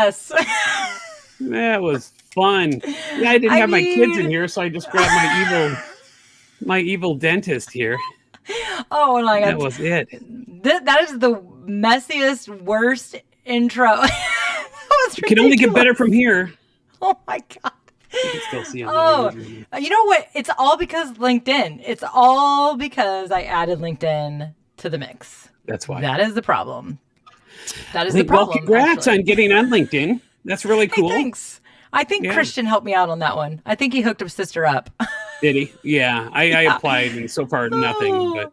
us. That was fun. Yeah, I didn't have my kids in here, so I just grabbed my evil dentist here. Oh my God. That was it. That is the messiest, worst intro. It can only get better from here. Oh my God. You can still see them. Oh, you know what? It's all because LinkedIn. It's all because I added LinkedIn to the mix. That's why. That is the problem. That is the problem. Well, congrats on getting on LinkedIn. That's really cool. Hey, thanks. I think Christian helped me out on that one. I think he hooked his sister up. Did he? Yeah. I applied and so far nothing, but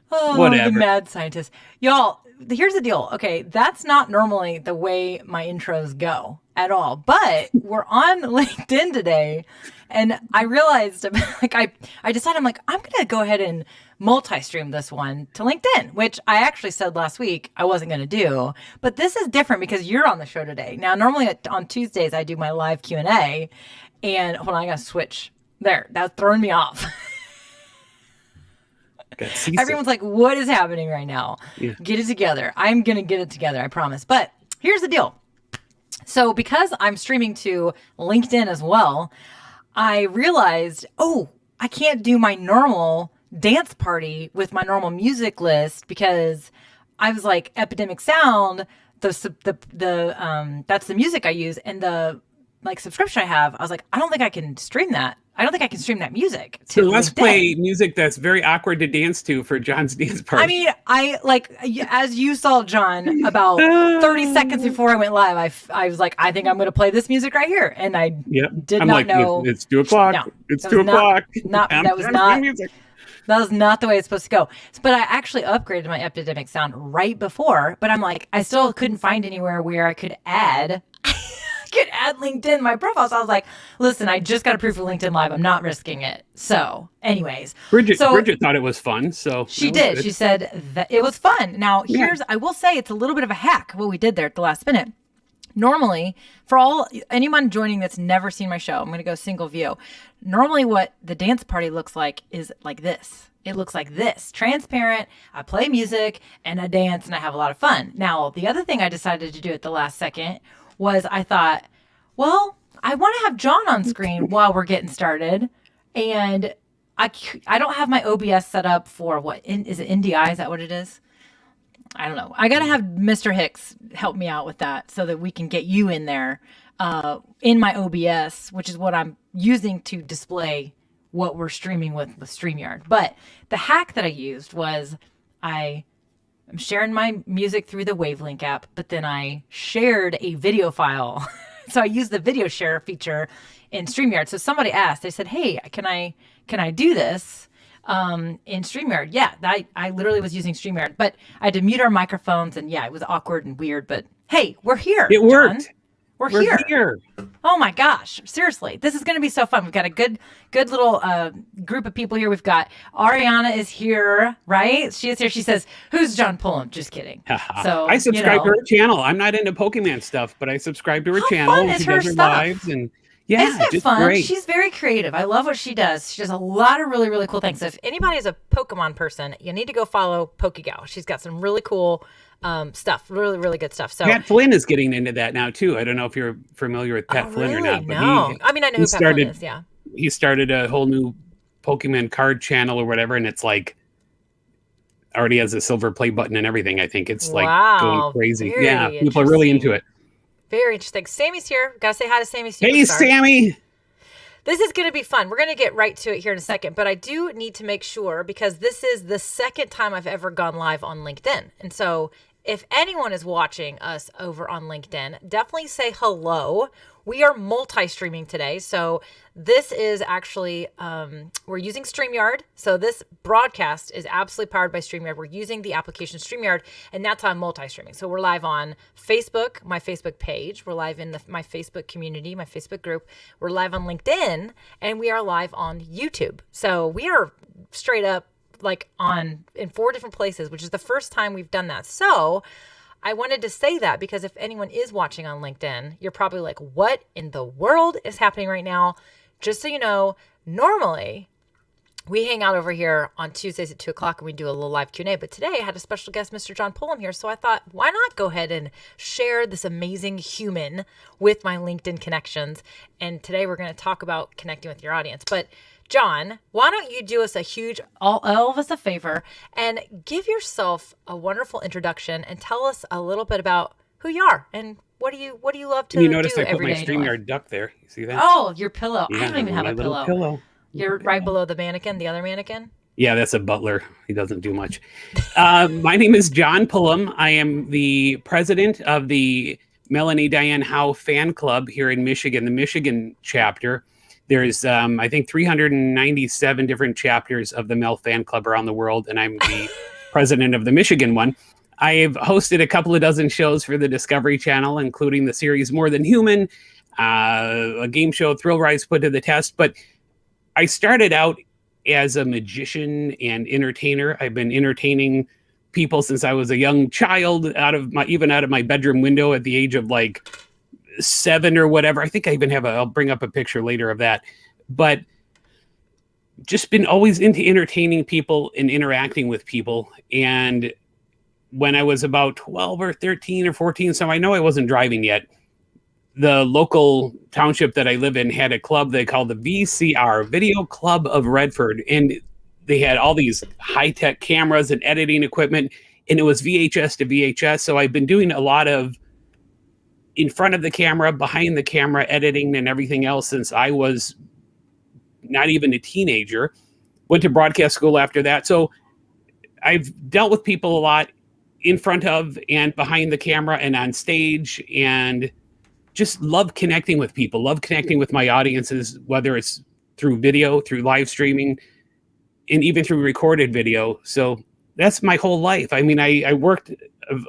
The whatever. mad scientist. Y'all, here's the deal. Okay, that's not normally the way my intros go at all. But we're on LinkedIn today, and I realized, I decided, I'm going to go ahead and multi-stream this one to LinkedIn, which I actually said last week I wasn't going to do. But this is different because you're on the show today. Now, normally on Tuesdays, I do my live Q&A, and hold on, I got to switch. There, that's throwing me off. Everyone's like, what is happening right now? Yeah. Get it together. I'm going to get it together, I promise. But here's the deal. So because I'm streaming to LinkedIn as well, I realized, I can't do my normal dance party with my normal music list because I was like, Epidemic Sound, that's the music I use, and the subscription I have, I was like, I don't think I can stream that. I don't think I can stream that music to So let's LinkedIn. play music that's very awkward to dance to for John's dance party. I mean, as you saw, John, about 30 seconds before I went live, I was like, I think I'm going to play this music right here. And I did not know. It's 2 o'clock. No, it's 2 o'clock. That was not the way it's supposed to go. But I actually upgraded my Epidemic Sound right before. But I'm like, I still couldn't find anywhere where I could add LinkedIn my profile. So I was like, listen, I just got approved for LinkedIn Live. I'm not risking it. So anyways. Bridget thought it was fun. So she did. She said that it was fun. Now I will say it's a little bit of a hack what we did there at the last minute. Normally, for anyone joining that's never seen my show, I'm going to go single view. Normally what the dance party looks like is like this. It looks like this. Transparent. I play music and I dance and I have a lot of fun. Now, the other thing I decided to do at the last second was I thought, well, I want to have John on screen while we're getting started. And I don't have my OBS set up for is it NDI? Is that what it is? I don't know. I got to have Mr. Hicks help me out with that so that we can get you in there in my OBS, which is what I'm using to display what we're streaming with StreamYard. But the hack that I used was I'm sharing my music through the Wavelink app, but then I shared a video file. So I used the video share feature in StreamYard. So somebody asked, they said, hey, can I do this in StreamYard? Yeah, I literally was using StreamYard, but I had to mute our microphones and it was awkward and weird, but hey, we're here. It worked. John. We're here. Oh my gosh. Seriously. This is going to be so fun. We've got a good little group of people here. We've got Ariana is here, right? She is here. She says, who's John Pullum? Just kidding. So I subscribe to her channel. I'm not into Pokemon stuff, but I subscribe to her channel. Fun is she her does her stuff. lives and isn't it fun? Great. She's very creative. I love what she does. She does a lot of really, really cool things. So if anybody is a Pokemon person, you need to go follow Pokegal. She's got some really cool stuff, really, really good stuff. So Pat Flynn is getting into that now too. I don't know if you're familiar with Pat Flynn or not, but no. I know who Pat Flynn is. Yeah, he started a whole new Pokemon card channel or whatever, and it's like already has a silver play button and everything. I think it's like going crazy. Very people are really into it. Very interesting. Sammy's here. Gotta say hi to Sammy. Hey, Sammy. This is going to be fun. We're going to get right to it here in a second, but I do need to make sure because this is the second time I've ever gone live on LinkedIn. And so if anyone is watching us over on LinkedIn, definitely say hello. We are multi-streaming today. So this is actually, we're using StreamYard. So this broadcast is absolutely powered by StreamYard. We're using the application StreamYard, and that's how I'm multi-streaming. So we're live on Facebook, my Facebook page. We're live in my Facebook community, my Facebook group. We're live on LinkedIn, and we are live on YouTube. So we are straight up in 4 different places, which is the first time we've done that. So I wanted to say that because if anyone is watching on LinkedIn, you're probably like, what in the world is happening right now? Just so you know, normally we hang out over here on Tuesdays at 2:00 and we do a little live Q&A. But today I had a special guest, Mr. John Pullum, here. So I thought, why not go ahead and share this amazing human with my LinkedIn connections? And today we're going to talk about connecting with your audience. But John, why don't you do us all of us a favor and give yourself a wonderful introduction and tell us a little bit about who you are and what do you love to do every day? You notice I put my StreamYard duck there. You see that? Oh, your pillow. Yeah, I don't even have a pillow. You're right below the mannequin, the other mannequin? Yeah, that's a butler. He doesn't do much. My name is John Pullum. I am the president of the Melanie Diane Howe fan club here in Michigan, the Michigan chapter. There's, I think, 397 different chapters of the Mel fan club around the world, and I'm the president of the Michigan one. I've hosted a couple of dozen shows for the Discovery Channel, including the series More Than Human, a game show, Thrill Rise Put to the Test. But I started out as a magician and entertainer. I've been entertaining people since I was a young child, even out of my bedroom window at the age of like 7 or whatever. I think I even I'll bring up a picture later of that. But just been always into entertaining people and interacting with people. And when I was about 12 or 13 or 14, so I know I wasn't driving yet, the local township that I live in had a club they called the VCR, Video Club of Redford. And they had all these high-tech cameras and editing equipment, and it was VHS to VHS. So I've been doing a lot of in front of the camera, behind the camera, editing and everything else since I was not even a teenager. Went to broadcast school after that. So I've dealt with people a lot in front of and behind the camera and on stage, and just love connecting with people, love connecting with my audiences, whether it's through video, through live streaming, and even through recorded video. So that's my whole life. I mean, I worked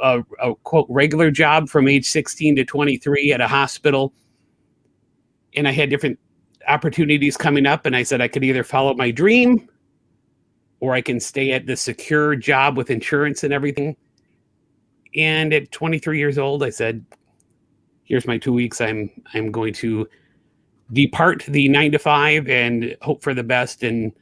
a quote regular job from age 16 to 23 at a hospital, and I had different opportunities coming up, and I said I could either follow my dream or I can stay at the secure job with insurance and everything. And at 23 years old, I said, here's my 2 weeks. I'm going to depart the 9 to 5 and hope for the best and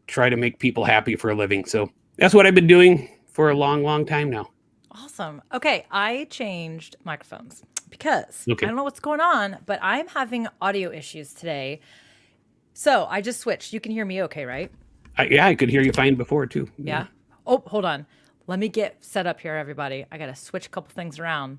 try to make people happy for a living. So that's what I've been doing for a long, long time now. Awesome. Okay, I changed microphones because I don't know what's going on, but I'm having audio issues today. So I just switched. You can hear me okay, right? I could hear you fine before too. Yeah. Oh, hold on. Let me get set up here, everybody. I got to switch a couple things around.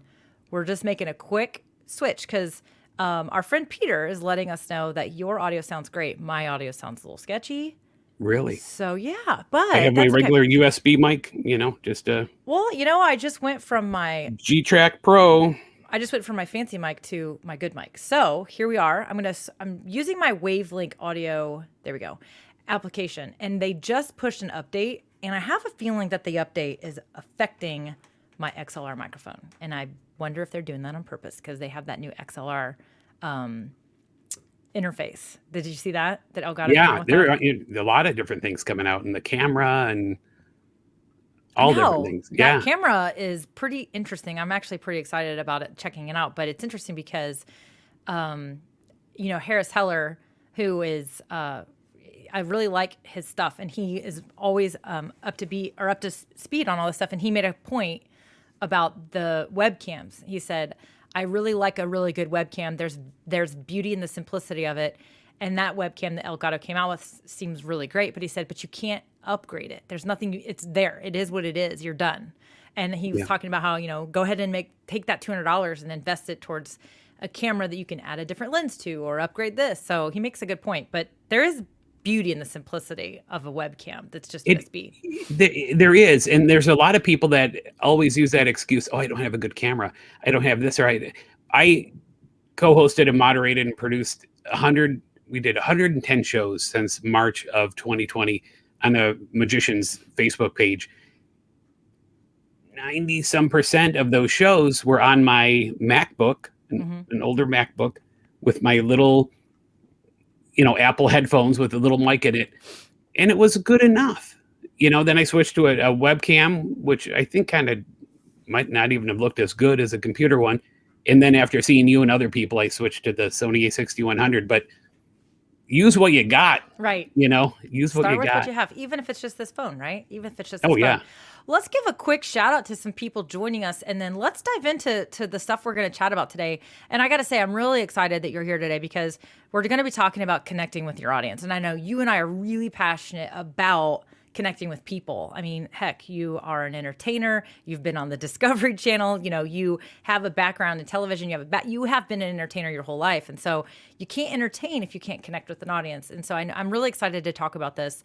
We're just making a quick switch because our friend Peter is letting us know that your audio sounds great. My audio sounds a little sketchy. Really? So yeah, but I have my regular USB mic, just well, I just went from my G-Track Pro. I just went from my fancy mic to my good mic. So here we are. I'm using my Wavelink audio. There we go. Application, and they just pushed an update, and I have a feeling that the update is affecting my XLR microphone, and I wonder if they're doing that on purpose because they have that new XLR interface. Did you see that? That Elgato? Yeah, there are a lot of different things coming out in the camera and all different things. Yeah, that camera is pretty interesting. I'm actually pretty excited about it, checking it out. But it's interesting because, Harris Heller, who is, I really like his stuff, and he is always up to speed on all this stuff. And he made a point about the webcams. He said, I really like a really good webcam. There's beauty in the simplicity of it. And that webcam that Elgato came out with seems really great. But he said, but you can't upgrade it. There's nothing, it's there. It is what it is. You're done. And he was talking about how, go ahead and take that $200 and invest it towards a camera that you can add a different lens to or upgrade this. So he makes a good point. But there is beauty in the simplicity of a webcam that's just USB. There is. And there's a lot of people that always use that excuse. Oh, I don't have a good camera. I don't have this. Or I co-hosted and moderated and produced 110 shows since March of 2020 on the Magician's Facebook page. 90% of those shows were on my MacBook, an older MacBook with my little Apple headphones with a little mic in it. And it was good enough. Then I switched to a webcam, which I think kind of might not even have looked as good as a computer one. And then after seeing you and other people, I switched to the Sony A6100. But use what you got. Right. Use what Start you with got. what you have, even if it's just this phone, right? Even if it's just this Oh, phone. yeah. Let's give a quick shout out to some people joining us, and then let's dive into the stuff we're going to chat about today. And I got to say, I'm really excited that you're here today because we're going to be talking about connecting with your audience. And I know you and I are really passionate about connecting with people. I mean, heck, you are an entertainer. You've been on the Discovery Channel. You have a background in television. You have been an entertainer your whole life, and so you can't entertain if you can't connect with an audience. And so I'm really excited to talk about this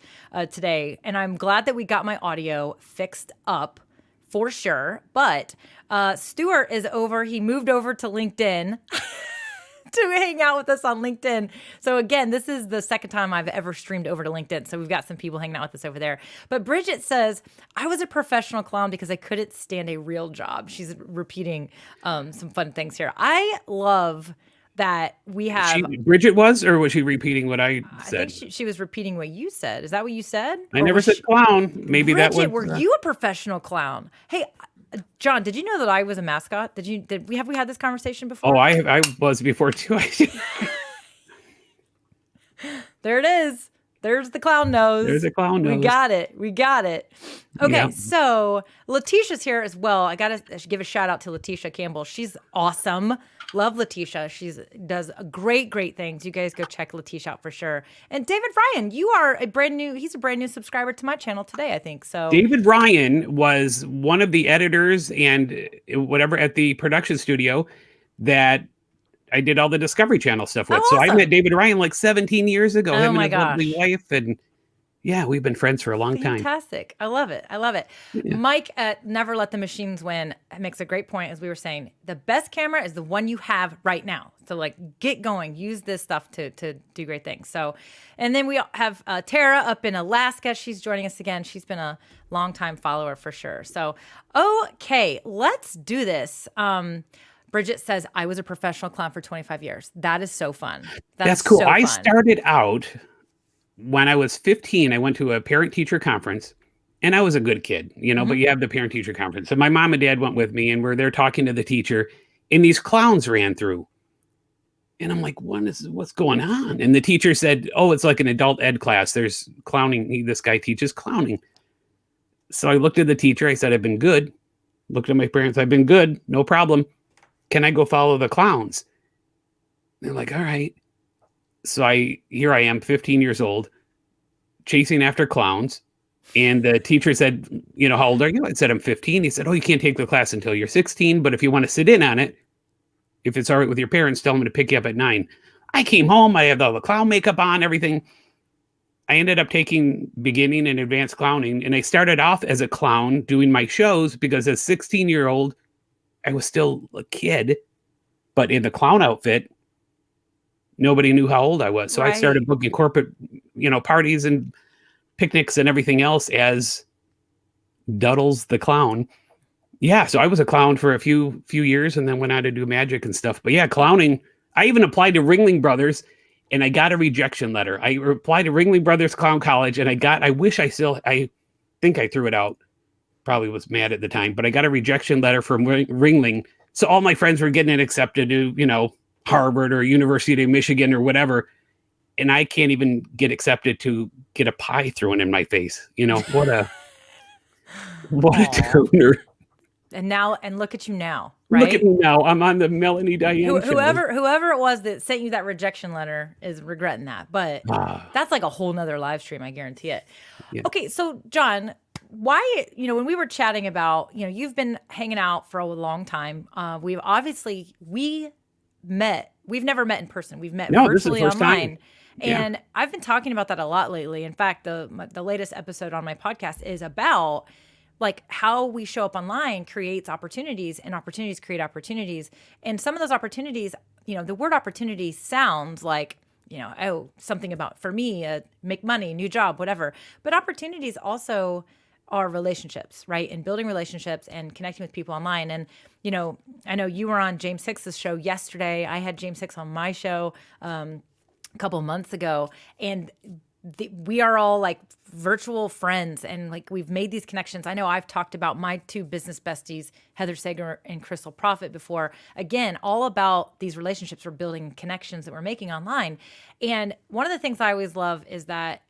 today. And I'm glad that we got my audio fixed up for sure. But Stuart is over. He moved over to LinkedIn. To hang out with us on LinkedIn. So again, this is the second time I've ever streamed over to LinkedIn. So we've got some people hanging out with us over there. But Bridget says, I was a professional clown because I couldn't stand a real job. She's repeating some fun things here. I love that we have... Bridget was, or was she repeating what I said? I think she was repeating what you said. Is that what you said? I never said clown. Maybe Bridget, that was... were you a professional clown? Hey, John, did you know that I was a mascot? Have we had this conversation before? Oh, I was before too. There it is. There's the clown nose. There's a clown nose. We got it. Okay, Yep. So Letitia's here as well. I should give a shout out to Letitia Campbell. She's awesome. Love Letitia. She does great things. You guys go check Letitia out for sure. And David Ryan, he's a brand new subscriber to my channel today, I think. So David Ryan was one of the editors and whatever at the production studio that I did all the Discovery Channel stuff with. Oh, So awesome. I met David Ryan like 17 years ago. Oh, Him my and his lovely gosh. wife, and yeah, we've been friends for a long time. Fantastic. I love it. Yeah. Mike at Never Let the Machines Win makes a great point, as we were saying. The best camera is the one you have right now. So get going. Use this stuff to do great things. So, and then we have Tara up in Alaska. She's joining us again. She's been a longtime follower for sure. So, okay, let's do this. Bridget says, I was a professional clown for 25 years. That is so fun. That's cool. So I fun. started out when I was 15. I went to a parent-teacher conference, and I was a good kid, but you have the parent-teacher conference. So my mom and dad went with me, and we're there talking to the teacher, and these clowns ran through. And I'm like, what's going on? And the teacher said, oh, it's like an adult ed class. There's clowning. This guy teaches clowning. So I looked at the teacher. I said, I've been good. Looked at my parents. I've been good. No problem. Can I go follow the clowns? They're like, all right. So here I am, 15 years old, chasing after clowns. And the teacher said, how old are you? I said, I'm 15. He said, oh, you can't take the class until you're 16. But if you want to sit in on it, if it's all right with your parents, tell them to pick you up at 9. I came home. I had all the clown makeup on, everything. I ended up taking beginning and advanced clowning. And I started off as a clown doing my shows because as a 16-year-old, I was still a kid. But in the clown outfit, nobody knew how old I was. So I started booking corporate, parties and picnics and everything else as Duddles the clown. Yeah, so I was a clown for a few years and then went on to do magic and stuff. But yeah, clowning, I even applied to Ringling Brothers and I got a rejection letter. I applied to Ringling Brothers Clown College and I think I threw it out. Probably was mad at the time, but I got a rejection letter from Ringling. So all my friends were getting it accepted to, Harvard or University of Michigan or whatever. And I can't even get accepted to get a pie thrown in my face. What a tuner. And look at you now, right? Look at me now. I'm on the Melanie Diane show. Whoever it was that sent you that rejection letter is regretting that. But that's like a whole nother live stream, I guarantee it. Yeah. Okay, so John, why, when we were chatting about, you've been hanging out for a long time. We met. We've never met in person. We've met virtually online. Yeah. And I've been talking about that a lot lately. In fact, the latest episode on my podcast is about how we show up online creates opportunities, and opportunities create opportunities. And some of those opportunities, the word opportunity sounds like, something about, for me, make money, new job, whatever. But opportunities also are relationships, right? And building relationships and connecting with people online. And, I know you were on James Hicks's show yesterday. I had James Hicks on my show a couple months ago. And we are all like virtual friends, and like we've made these connections. I know I've talked about my two business besties, Heather Sager and Crystal Profit, before. Again, all about these relationships we're building, connections that we're making online. And one of the things I always love is that,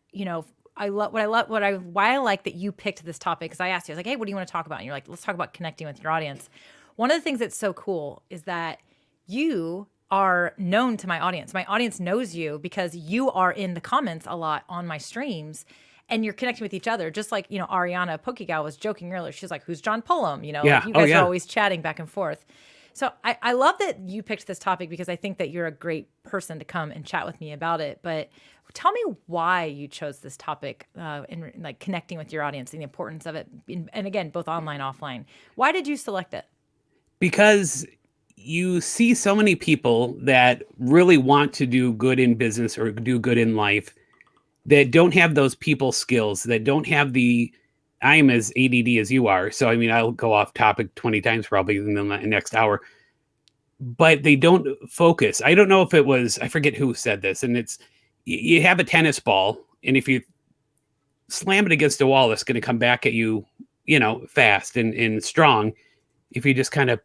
why I like that you picked this topic, because I asked you, I was like, hey, what do you want to talk about? And you're like, let's talk about connecting with your audience. One of the things that's so cool is that you are known to my audience. My audience knows you because you are in the comments a lot on my streams, and you're connecting with each other. Just like, Ariana Pokegal was joking earlier. She's like, who's John Pullum? Like you guys are always chatting back and forth. So I love that you picked this topic, because I think that you're a great person to come and chat with me about it. But tell me why you chose this topic, in like connecting with your audience and the importance of it. And again, both online, offline. Why did you select it? Because you see so many people that really want to do good in business or do good in life that don't have those people skills, that don't have I'm as ADD as you are. So, I mean, I'll go off topic 20 times probably in the next hour, but they don't focus. I don't know if I forget who said this, and it's, you have a tennis ball, and if you slam it against a wall, it's going to come back at you, fast and strong. If you just kind of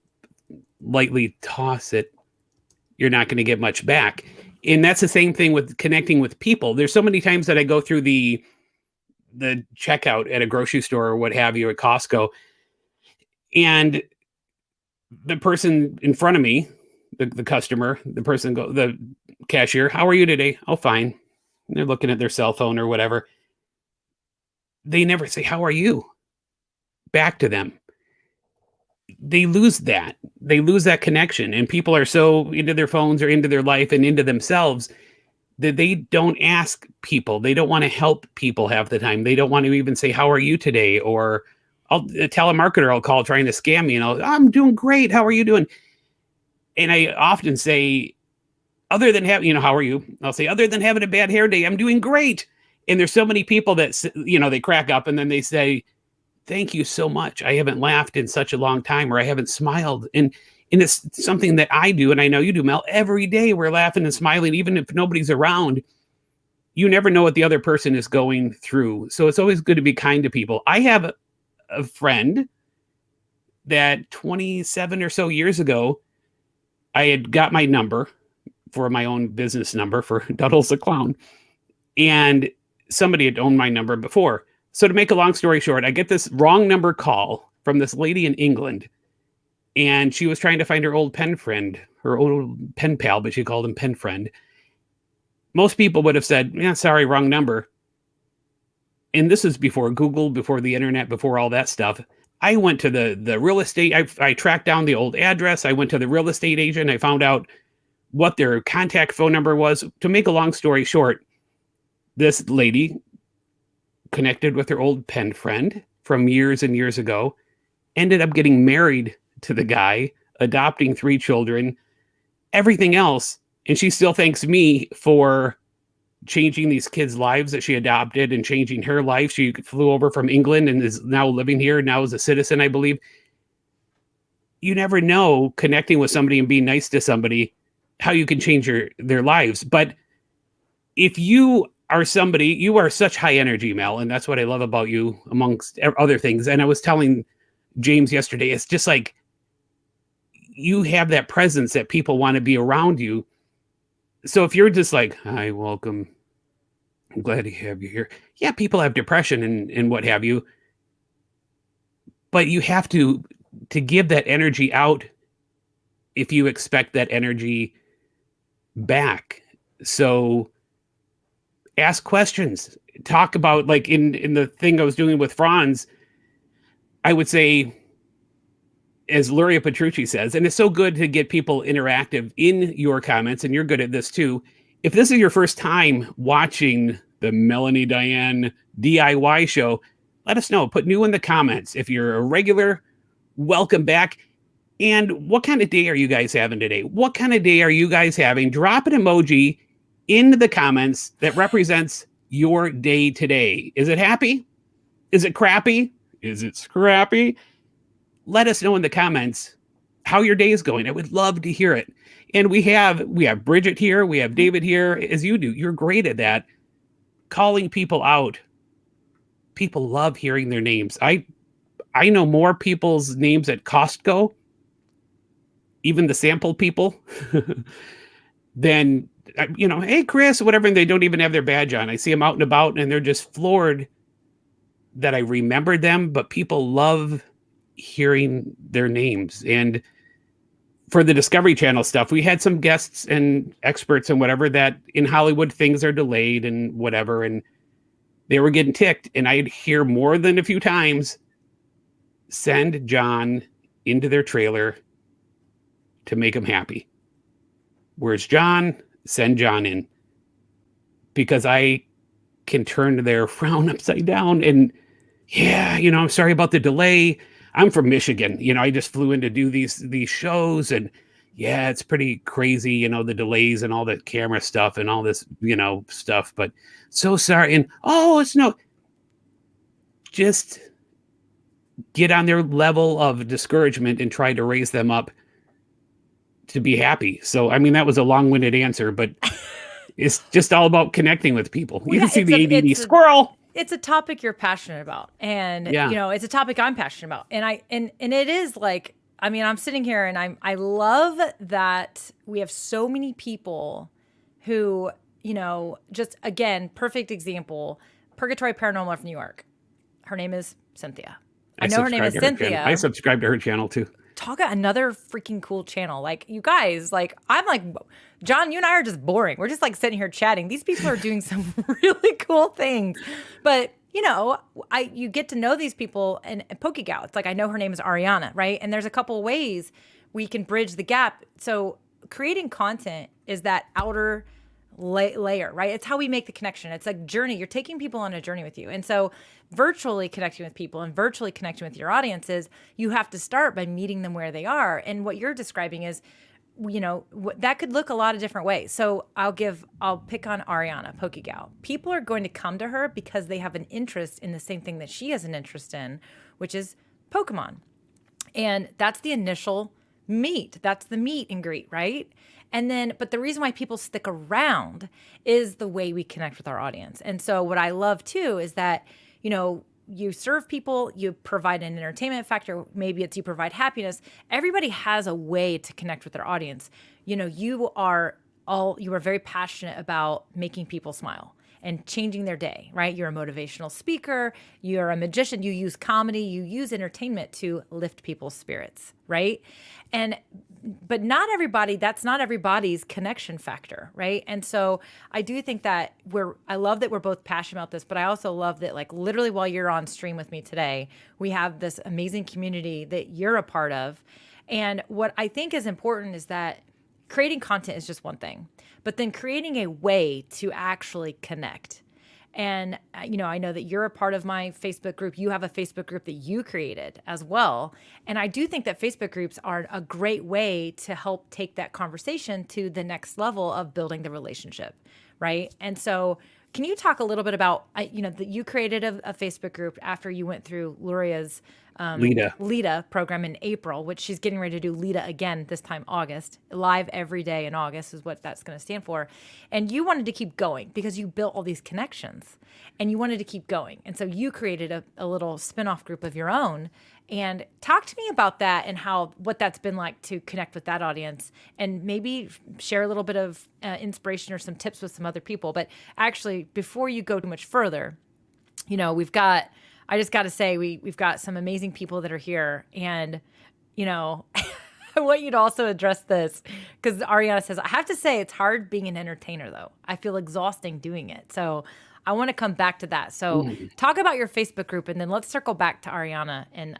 lightly toss it, you're not going to get much back. And that's the same thing with connecting with people. There's so many times that I go through the checkout at a grocery store or what have you, at Costco, and the person in front of me, the customer, the cashier, how are you today? Oh, fine. And they're looking at their cell phone or whatever. They never say, how are you? Back to them. They lose that. They lose that connection. And people are so into their phones or into their life and into themselves that they don't ask people. They don't want to help people half the time. They don't want to even say, how are you today? Or a telemarketer will call trying to scam me, and I'm doing great. How are you doing? And I often say, other than having, how are you? I'll say, other than having a bad hair day, I'm doing great. And there's so many people that, they crack up and then they say, thank you so much. I haven't laughed in such a long time, or I haven't smiled. And it's something that I do, and I know you do, Mel. Every day we're laughing and smiling, even if nobody's around. You never know what the other person is going through. So it's always good to be kind to people. I have a friend that 27 or so years ago, I had got my number for my own business number for Duddles the Clown. And somebody had owned my number before. So to make a long story short, I get this wrong number call from this lady in England. And she was trying to find her old pen friend, her old pen pal, but she called him pen friend. Most people would have said, yeah, sorry, wrong number. And this is before Google, before the internet, before all that stuff. I went to the real estate. I tracked down the old address. I went to the real estate agent. I found out what their contact phone number was. To make a long story short, this lady connected with her old pen friend from years and years ago, ended up getting married to the guy, adopting 3 children, everything else. And she still thanks me for changing these kids' lives that she adopted and changing her life. She flew over from England and is now living here, now as a citizen, I believe. You never know, connecting with somebody and being nice to somebody, how you can change their lives. But if you are somebody, you are such high energy, Mel, and that's what I love about you, amongst other things. And I was telling James yesterday, it's just like you have that presence that people want to be around you. So if you're just like, hi, welcome, I'm glad to have you here. Yeah, people have depression and what have you. But you have to give that energy out if you expect that energy back. So ask questions. Talk about, like in the thing I was doing with Franz, I would say, as Luria Petrucci says, and it's so good to get people interactive in your comments, and you're good at this too. If this is your first time watching the Melanie Diane DIY show, let us know. Put new in the comments. If you're a regular, welcome back. And what kind of day are you guys having today? What kind of day are you guys having? Drop an emoji in the comments that represents your day today. Is it happy? Is it crappy? Is it scrappy? Let us know in the comments how your day is going. I would love to hear it. And we have Bridget here. We have David here, as you do. You're great at that. calling people out. People love hearing their names. I know more people's names at Costco, even the sample people, than, hey, Chris, whatever, and they don't even have their badge on. I see them out and about, and they're just floored that I remembered them, but people love hearing their names. And for the Discovery Channel stuff, we had some guests and experts and whatever that in Hollywood things are delayed and whatever, and they were getting ticked. And I'd hear more than a few times, send John into their trailer to make them happy. Where's John? Send John in. Because I can turn their frown upside down. And yeah, I'm sorry about the delay. I'm from Michigan. I just flew in to do these shows, and yeah, it's pretty crazy, the delays and all the camera stuff and all this, stuff, but so sorry. And it's no, just get on their level of discouragement and try to raise them up to be happy. So, I mean, that was a long-winded answer, but it's just all about connecting with people. You can see the ADD squirrel. It's a topic you're passionate about. And, it's a topic I'm passionate about. And it is like, I mean, I'm sitting here and I love that we have so many people who, just again, perfect example, Purgatory Paranormal from New York. Her name is Cynthia. I know her name is Cynthia. I subscribe to her channel too. Talk about another freaking cool channel. Like, you guys, like, I'm like, John, you and I are just boring. We're just like sitting here chatting. These people are doing some really cool things. But, you get to know these people and PokeGow. It's like, I know her name is Ariana, right? And there's a couple ways we can bridge the gap. So creating content is that outer layer, right? It's how we make the connection. It's like journey. You're taking people on a journey with you. And so virtually connecting with people and virtually connecting with your audiences, you have to start by meeting them where they are. And what you're describing is, that could look a lot of different ways. So I'll pick on Ariana, PokeGow. People are going to come to her because they have an interest in the same thing that she has an interest in, which is Pokemon. And that's the initial meet. That's the meet and greet, right? And then, but the reason why people stick around is the way we connect with our audience. And so what I love too is that, you serve people, you provide an entertainment factor, maybe it's you provide happiness. Everybody has a way to connect with their audience. You are very passionate about making people smile and changing their day, right? You're a motivational speaker, you're a magician, you use comedy, you use entertainment to lift people's spirits, right? But that's not everybody's connection factor, right? And so I do think that I love that we're both passionate about this, but I also love that, like, literally while you're on stream with me today, we have this amazing community that you're a part of. And what I think is important is that creating content is just one thing, but then creating a way to actually connect. And, I know that you're a part of my Facebook group. You have a Facebook group that you created as well. And I do think that Facebook groups are a great way to help take that conversation to the next level of building the relationship, right? And so can you talk a little bit about, that you created a Facebook group after you went through Luria's Lita program in April, which she's getting ready to do Lita again this time August. Live every day in August is what that's going to stand for. And you wanted to keep going because you built all these connections and you wanted to keep going. And so you created a little spin-off group of your own. And talk to me about that and what that's been like to connect with that audience, and maybe share a little bit of inspiration or some tips with some other people. But actually, before you go too much further, I just got to say, we've got some amazing people that are here. And, I want you to also address this because Ariana says, I have to say it's hard being an entertainer, though. I feel exhausting doing it. So I want to come back to that. So talk about your Facebook group, and then let's circle back to Ariana and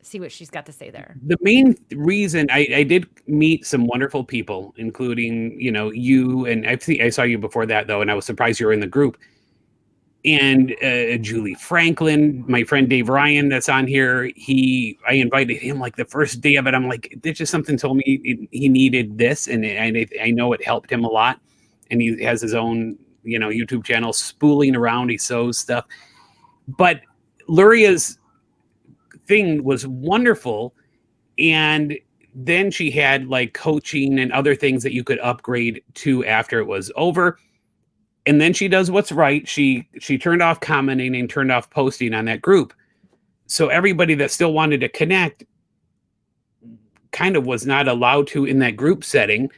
see what she's got to say there. The main reason I did meet some wonderful people, including, you, and I saw you before that, though, and I was surprised you were in the group. And Julie Franklin, my friend Dave Ryan that's on here, I invited him like the first day of it. I'm like, there's just something told me he needed this, and I know it helped him a lot. And he has his own, YouTube channel, Spooling Around. He sews stuff. But Luria's thing was wonderful. And then she had like coaching and other things that you could upgrade to after it was over. And then she does what's right. She turned off commenting and turned off posting on that group. So everybody that still wanted to connect kind of was not allowed to in that group setting.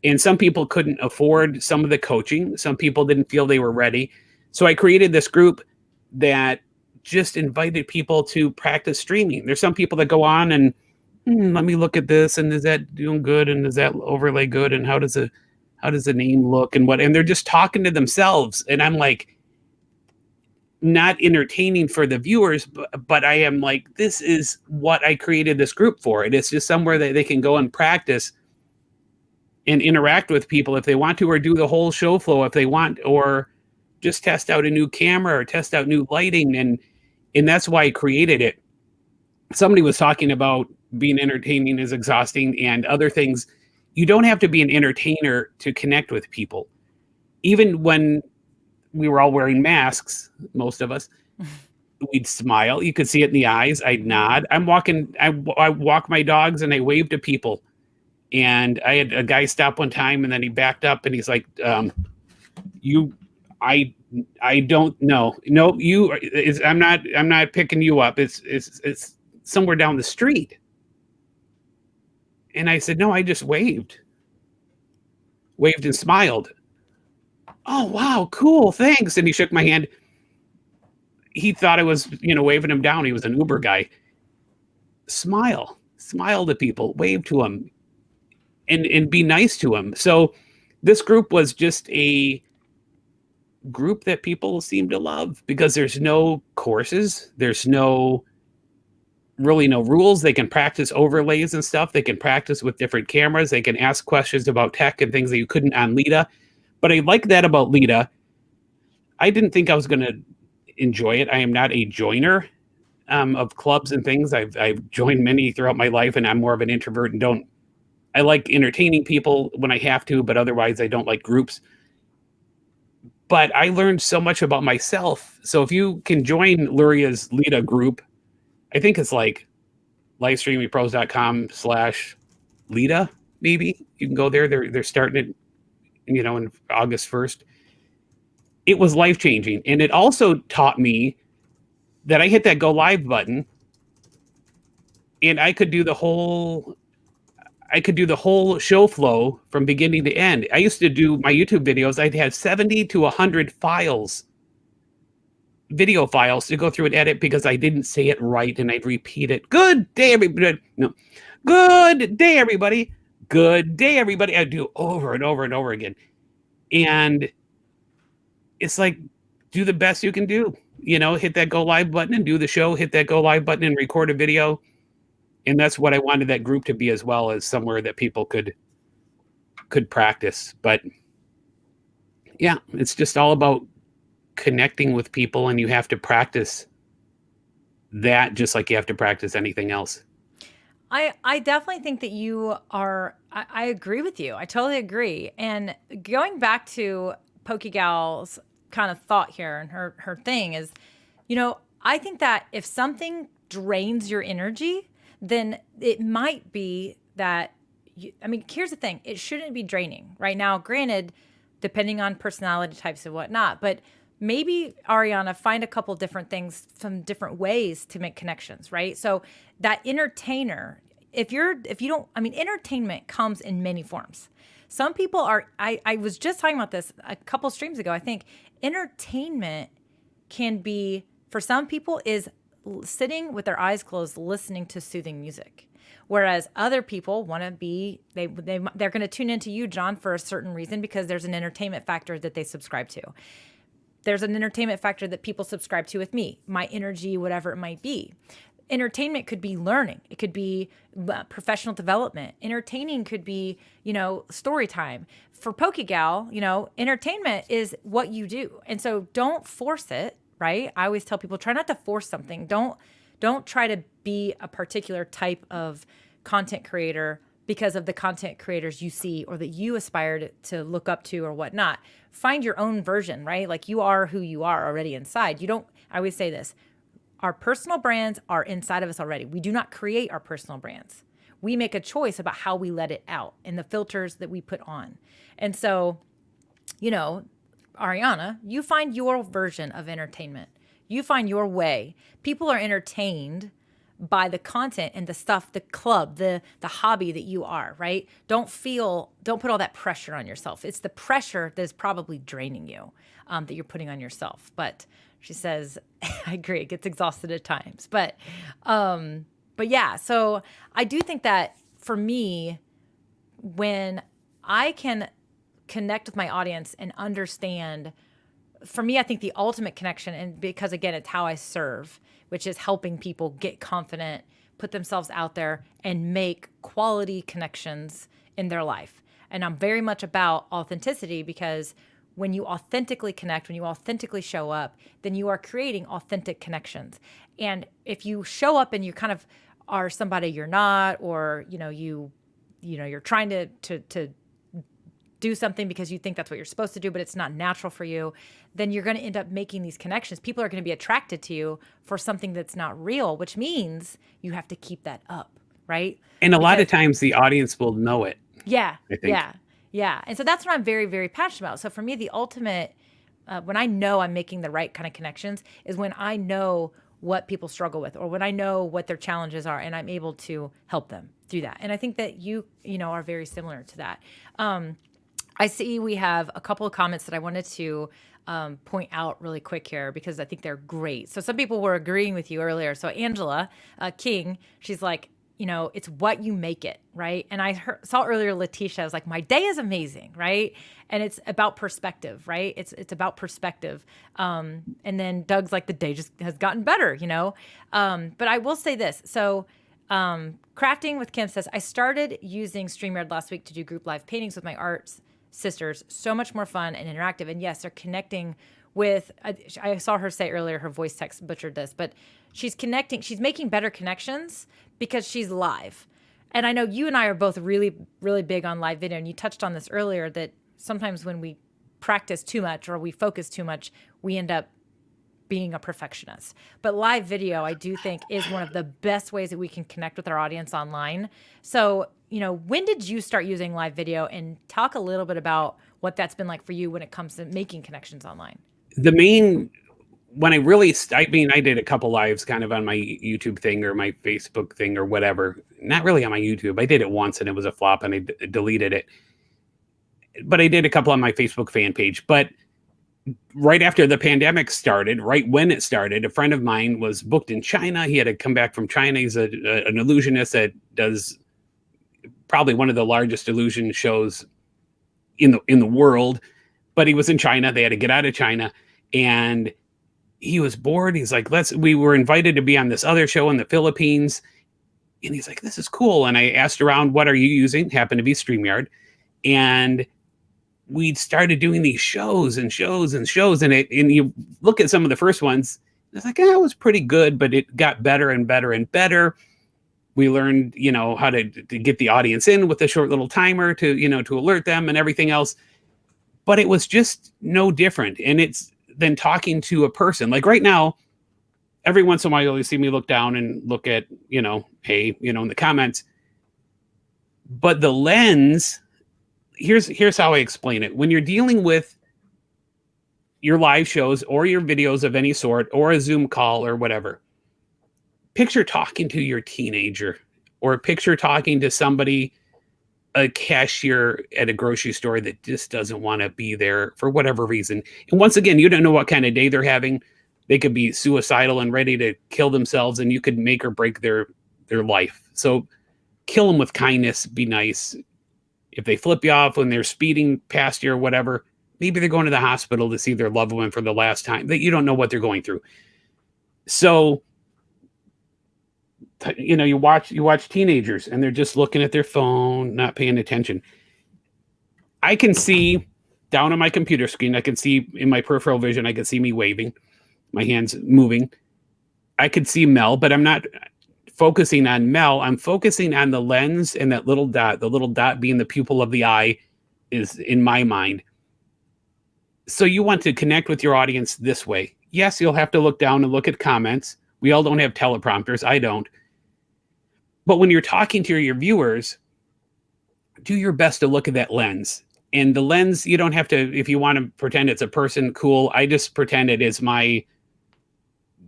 And some people couldn't afford some of the coaching. Some people didn't feel they were ready. So I created this group that just invited people to practice streaming. There's some people that go on and let me look at this, and is that doing good, and is that overlay good, and how does the name look, and what, and they're just talking to themselves, and I'm like, not entertaining for the viewers, but I am like, this is what I created this group for. And it's just somewhere that they can go and practice and interact with people if they want to, or do the whole show flow if they want, or just test out a new camera or test out new lighting. And that's why I created it. Somebody was talking about being entertaining is exhausting and other things. You don't have to be an entertainer to connect with people. Even when we were all wearing masks, most of us, we'd smile. You could see it in the eyes. I'd nod. I walk my dogs and I wave to people. And I had a guy stop one time and then he backed up and he's like, I don't know. No, I'm not picking you up. It's somewhere down the street. And I said, no, I just waved and smiled. Oh, wow, cool, thanks. And he shook my hand. He thought I was, waving him down. He was an Uber guy. Smile to people, wave to them, and be nice to them. So this group was just a group that people seem to love because there's no courses. There's really no rules. They can practice overlays and stuff. They can practice with different cameras. They can ask questions about tech and things that you couldn't on Lita. But I like that about Lita. I didn't think I was going to enjoy it. I am not a joiner of clubs and things. I've joined many throughout my life, and I'm more of an introvert and I like entertaining people when I have to, but otherwise I don't like groups. But I learned so much about myself. So if you can join Luria's Lita group, I think it's like livestreamingpros.com/Lita, maybe. You can go there. They're starting it, in August 1st. It was life-changing. And it also taught me that I hit that go live button and I could do the whole show flow from beginning to end. I used to do my YouTube videos. I'd have 70 to 100 video files to go through and edit because I didn't say it right and I'd repeat it. Good day, everybody. No. Good day, everybody. Good day, everybody. I'd do over and over and over again. And it's like, do the best you can do. Hit that go live button and do the show, hit that go live button and record a video. And that's what I wanted that group to be, as well as somewhere that people could practice. But yeah, it's just all about connecting with people, and you have to practice that just like you have to practice anything else. I definitely think that I agree with you. I totally agree. And going back to Pokegal's kind of thought here, and her thing is, I think that if something drains your energy, then it might be that, here's the thing. It shouldn't be draining right now. Granted, depending on personality types and whatnot, but maybe, Ariana, find a couple different things, some different ways to make connections, right? So that entertainer, entertainment comes in many forms. Some people I was just talking about this a couple streams ago. I think entertainment can be, for some people, is sitting with their eyes closed, listening to soothing music. Whereas other people want to be, they're going to tune into you, John, for a certain reason because there's an entertainment factor that they subscribe to. There's an entertainment factor that people subscribe to with me, my energy, whatever it might be. Entertainment could be learning. It could be professional development. Entertaining could be, story time. For Pokegal, entertainment is what you do. And so don't force it, right? I always tell people, try not to force something. Don't try to be a particular type of content creator because of the content creators you see or that you aspire to look up to or whatnot. Find your own version, right? Like, you are who you are already inside. I always say this, our personal brands are inside of us already. We do not create our personal brands. We make a choice about how we let it out and the filters that we put on. And so, Ariana, you find your version of entertainment. You find your way. People are entertained by the content and the stuff, the club, the hobby that you are, right? Don't put all that pressure on yourself. It's the pressure that is probably draining you, that you're putting on yourself. But she says, I agree, it gets exhausted at times. But yeah, so I do think that for me, when I can connect with my audience and understand, for me, I think the ultimate connection, and because again, it's how I serve, which is helping people get confident, put themselves out there, and make quality connections in their life. And I'm very much about authenticity, because when you authentically connect, when you authentically show up, then you are creating authentic connections. And if you show up and you kind of are somebody you're not, or you're trying to do something because you think that's what you're supposed to do, but it's not natural for you, then you're going to end up making these connections. People are going to be attracted to you for something that's not real, which means you have to keep that up, right? And a lot of times the audience will know it. Yeah, I think. yeah. And so that's what I'm very, very passionate about. So for me, the ultimate, when I know I'm making the right kind of connections, is when I know what people struggle with, or when I know what their challenges are, and I'm able to help them through that. And I think that you are very similar to that. I see we have a couple of comments that I wanted to point out really quick here, because I think they're great. So some people were agreeing with you earlier. So Angela King, she's like, it's what you make it, right? And I saw earlier Letitia was like, my day is amazing, right? And it's about perspective, right? It's about perspective. And then Doug's like, the day just has gotten better, But I will say this. So Crafting with Kim says, I started using StreamYard last week to do group live paintings with my arts sisters. So much more fun and interactive. And yes, they're connecting with, I saw her say earlier, her voice text butchered this, but she's making better connections because she's live. And I know you and I are both really, really big on live video. And you touched on this earlier, that sometimes when we practice too much or we focus too much, we end up being a perfectionist. But live video, I do think, is one of the best ways that we can connect with our audience online. So, when did you start using live video, and talk a little bit about what that's been like for you when it comes to making connections online? When I did a couple lives kind of on my YouTube thing or my Facebook thing or whatever. Not really on my YouTube. I did it once and it was a flop and I deleted it. But I did a couple on my Facebook fan page. But right after the pandemic started, right when it started, a friend of mine was booked in China. He had to come back from China. He's an illusionist that does probably one of the largest illusion shows in the world. But he was in China. They had to get out of China. And he was bored. He's like, we were invited to be on this other show in the Philippines. And he's like, this is cool. And I asked around, what are you using? Happened to be StreamYard. And we started doing these shows and shows and shows. And you look at some of the first ones, it's like, it was pretty good, but it got better and better and better. We learned, how to get the audience in with a short little timer to alert them and everything else. But it was just no different. And it's then talking to a person. Like right now, every once in a while, you see me look down and look at, hey, in the comments. But the lens, here's how I explain it. When you're dealing with your live shows or your videos of any sort, or a Zoom call or whatever, picture talking to your teenager, or picture talking to somebody, a cashier at a grocery store that just doesn't want to be there for whatever reason. And once again, you don't know what kind of day they're having. They could be suicidal and ready to kill themselves, and you could make or break their life. So kill them with kindness, be nice. If they flip you off when they're speeding past you or whatever, maybe they're going to the hospital to see their loved one for the last time. That you don't know what they're going through. So, you watch teenagers and they're just looking at their phone, not paying attention. I can see down on my computer screen, I can see in my peripheral vision, I can see me waving, my hands moving. I could see Mel, but I'm not focusing on Mel. I'm focusing on the lens and that little dot being the pupil of the eye is in my mind. So you want to connect with your audience this way. Yes, you'll have to look down and look at comments. We all don't have teleprompters. I don't. But when you're talking to your viewers, do your best to look at that lens. And the lens, you don't have to, if you want to pretend it's a person, cool. I just pretend it is my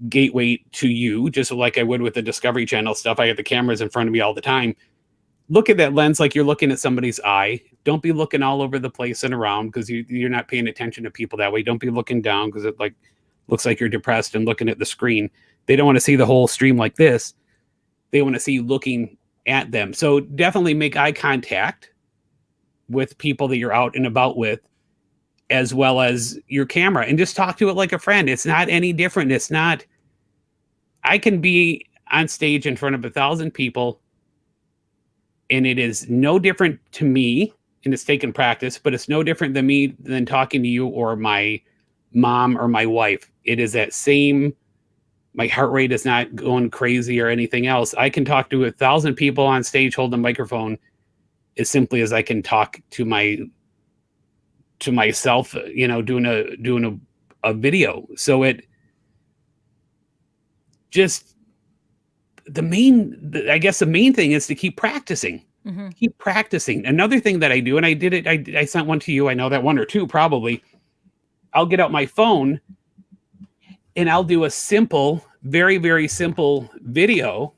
gateway to you, just like I would with the Discovery Channel stuff. I have the cameras in front of me all the time. Look at that lens like you're looking at somebody's eye. Don't be looking all over the place and around, because you're not paying attention to people that way. Don't be looking down, because it like looks like you're depressed and looking at the screen. They don't want to see the whole stream like this. They want to see you looking at them. So definitely make eye contact with people that you're out and about with, as well as your camera, and just talk to it like a friend. It's not any different. It's not, I can be on stage in front of 1,000 people, and it is no different to me, and it's taken practice, but it's no different than me than talking to you or my mom or my wife. It is that same, my heart rate is not going crazy or anything else. I can talk to 1,000 people on stage holding a microphone as simply as I can talk to myself, doing a video. So it just, the main thing is to keep practicing. Mm-hmm. Keep practicing. Another thing that I do, and I did it, I sent one to you. I know that one or two probably. I'll get out my phone and I'll do a simple, very, very simple video.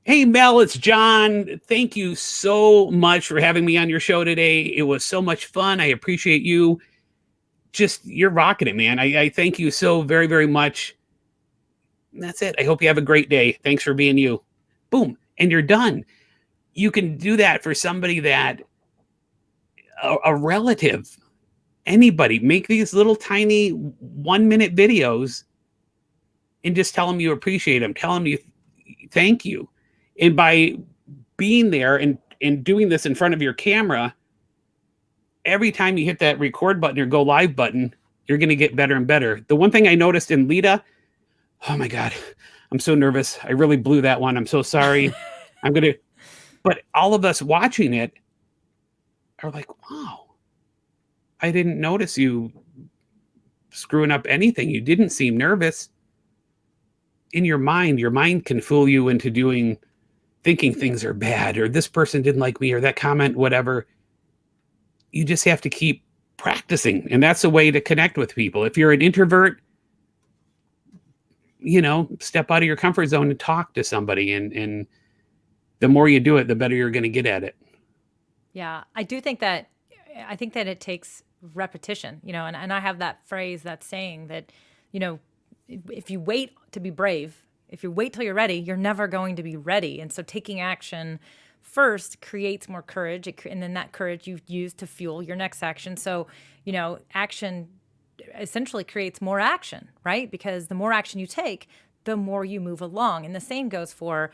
Hey, Mel, it's John. Thank you so much for having me on your show today. It was so much fun. I appreciate you. Just, you're rocking it, man. I thank you so very, very much. And that's it. I hope you have a great day. Thanks for being you. Boom. And you're done. You can do that for somebody that, a relative, anybody. Make these little tiny 1-minute videos and just tell them you appreciate them. Tell them you thank you. And by being there and doing this in front of your camera, every time you hit that record button or go live button, you're going to get better and better. The one thing I noticed in Lita, oh my God, I'm so nervous. I really blew that one. I'm so sorry. But all of us watching it are like, wow, I didn't notice you screwing up anything. You didn't seem nervous. In your mind can fool you into thinking things are bad, or this person didn't like me, or that comment, whatever. You just have to keep practicing. And that's a way to connect with people. If you're an introvert, step out of your comfort zone and talk to somebody. And the more you do it, the better you're going to get at it. Yeah, I think that it takes repetition, and I have that phrase, that saying that, if you wait to be brave, if you wait till you're ready, you're never going to be ready. And so taking action first creates more courage, and then that courage you use to fuel your next action. So, action essentially creates more action, right? Because the more action you take, the more you move along. And the same goes for,